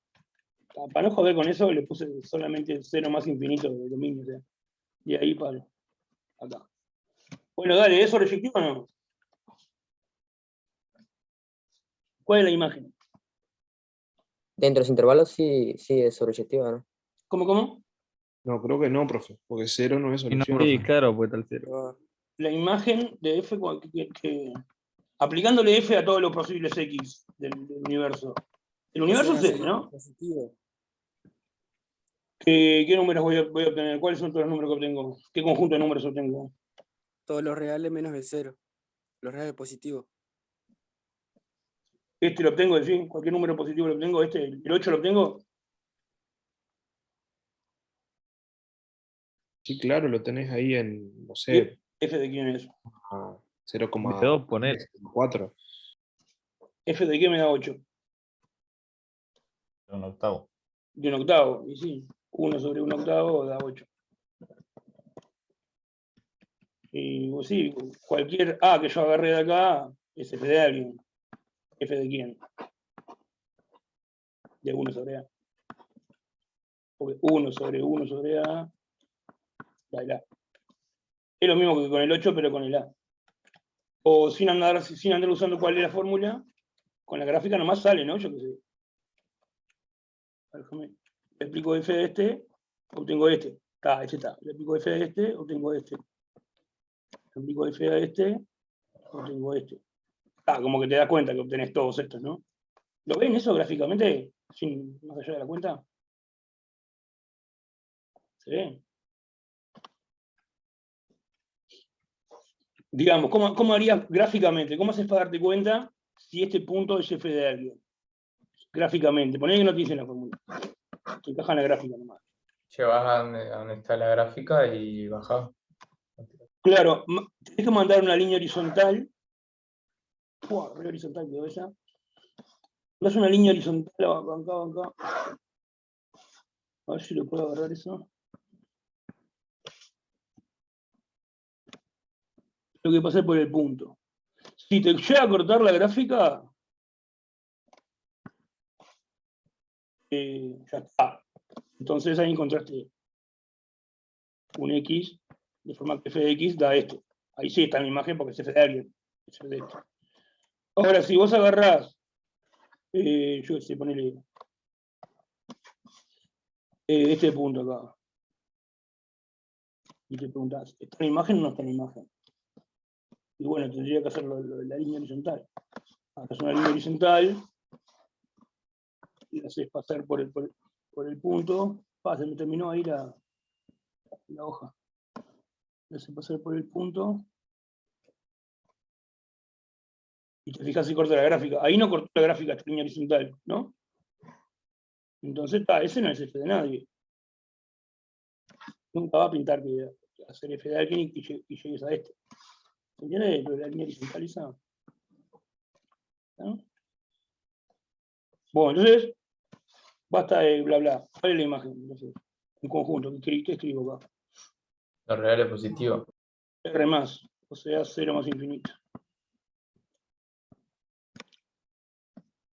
para no joder con eso, le puse solamente el 0 más infinito de dominio, o sea, y ahí para acá. Bueno, dale, ¿es sobreyectivo o no? ¿Cuál es la imagen? Dentro de los intervalos sí es sobreyectiva, ¿no? ¿Cómo? No, creo que no, profe, porque 0 no es Y no, solución. sí, claro, pues tal 0. La imagen de F, aplicándole F a todos los posibles X del universo. El universo es F, ¿no? Positivo. ¿Qué números voy a obtener? ¿Cuáles son todos los números que obtengo? ¿Qué conjunto de números obtengo? Todos los reales menos el 0. Los reales positivos. Este lo obtengo, en fin, cualquier número positivo lo obtengo. El 8 lo obtengo. Sí, claro, lo tenés ahí en, no sé, ¿F de quién es? 0,4. ¿F de qué me da 8? Un octavo. De un octavo, y sí, 1 sobre un octavo da 8. Y pues, sí, cualquier A que yo agarré de acá es F de alguien. ¿F de quién? De 1 sobre A. Porque 1 sobre A da el A. Es lo mismo que con el 8, pero con el A. O sin andar usando cuál es la fórmula, con la gráfica nomás sale, ¿no? Yo qué sé. Déjame. Le aplico F de este, obtengo este. Este está. Le aplico F de este, obtengo este. Le aplico F a este, obtengo este. Como que te das cuenta que obtenés todos estos, ¿no? ¿Lo ven eso gráficamente? Más allá de la cuenta. ¿Sí? Digamos, ¿cómo harías gráficamente? ¿Cómo haces para darte cuenta si este punto es f de alguien? Gráficamente. Poné que no te dicen la fórmula. Te encaja en la gráfica nomás. Llevas a donde está la gráfica y bajás. Claro, tenés que mandar una línea horizontal. Re horizontal quedó esa. Das una línea horizontal acá. A ver si lo puedo agarrar eso. Lo que pasé por el punto. Si te llega a cortar la gráfica, ya está. Entonces ahí encontraste un X, de forma que f de X da esto. Ahí sí está en la imagen porque es f de alguien. Es f de esto. Ahora, si vos agarrás, yo qué sé, ponele este punto acá. Y te preguntás, ¿está en la imagen o no está en la imagen? Y bueno, tendría que hacerlo la línea horizontal. Haces una línea horizontal y la haces pasar por el punto. Se me terminó ahí la hoja. La haces pasar por el punto. Y te fijas si corta la gráfica. Ahí no cortó la gráfica esta línea horizontal, ¿no? Entonces, ese no es f de nadie. Nunca va a pintar que hacer f de alguien y llegues a esto. ¿Se entiende? Lo de la línea horizontal esa. ¿No? Bueno, entonces, basta de bla bla. ¿Cuál es la imagen? Entonces, en conjunto, ¿qué escribo acá? Lo real es positivo. R más, o sea, 0 más infinito.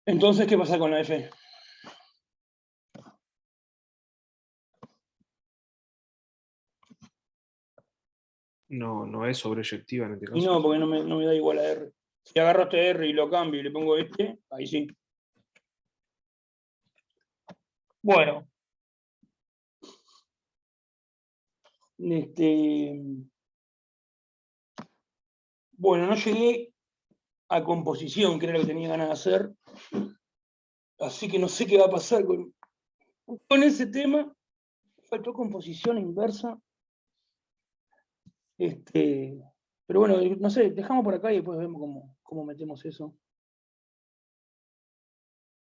Entonces, ¿qué pasa con la f? No es sobreyectiva en este caso. Y no, porque no me da igual a R. Si agarro este R y lo cambio y le pongo este, ahí sí. Bueno. Bueno, no llegué a composición, que era lo que tenía ganas de hacer. Así que no sé qué va a pasar con ese tema. Faltó composición inversa. Pero bueno, no sé, dejamos por acá y después vemos cómo metemos eso.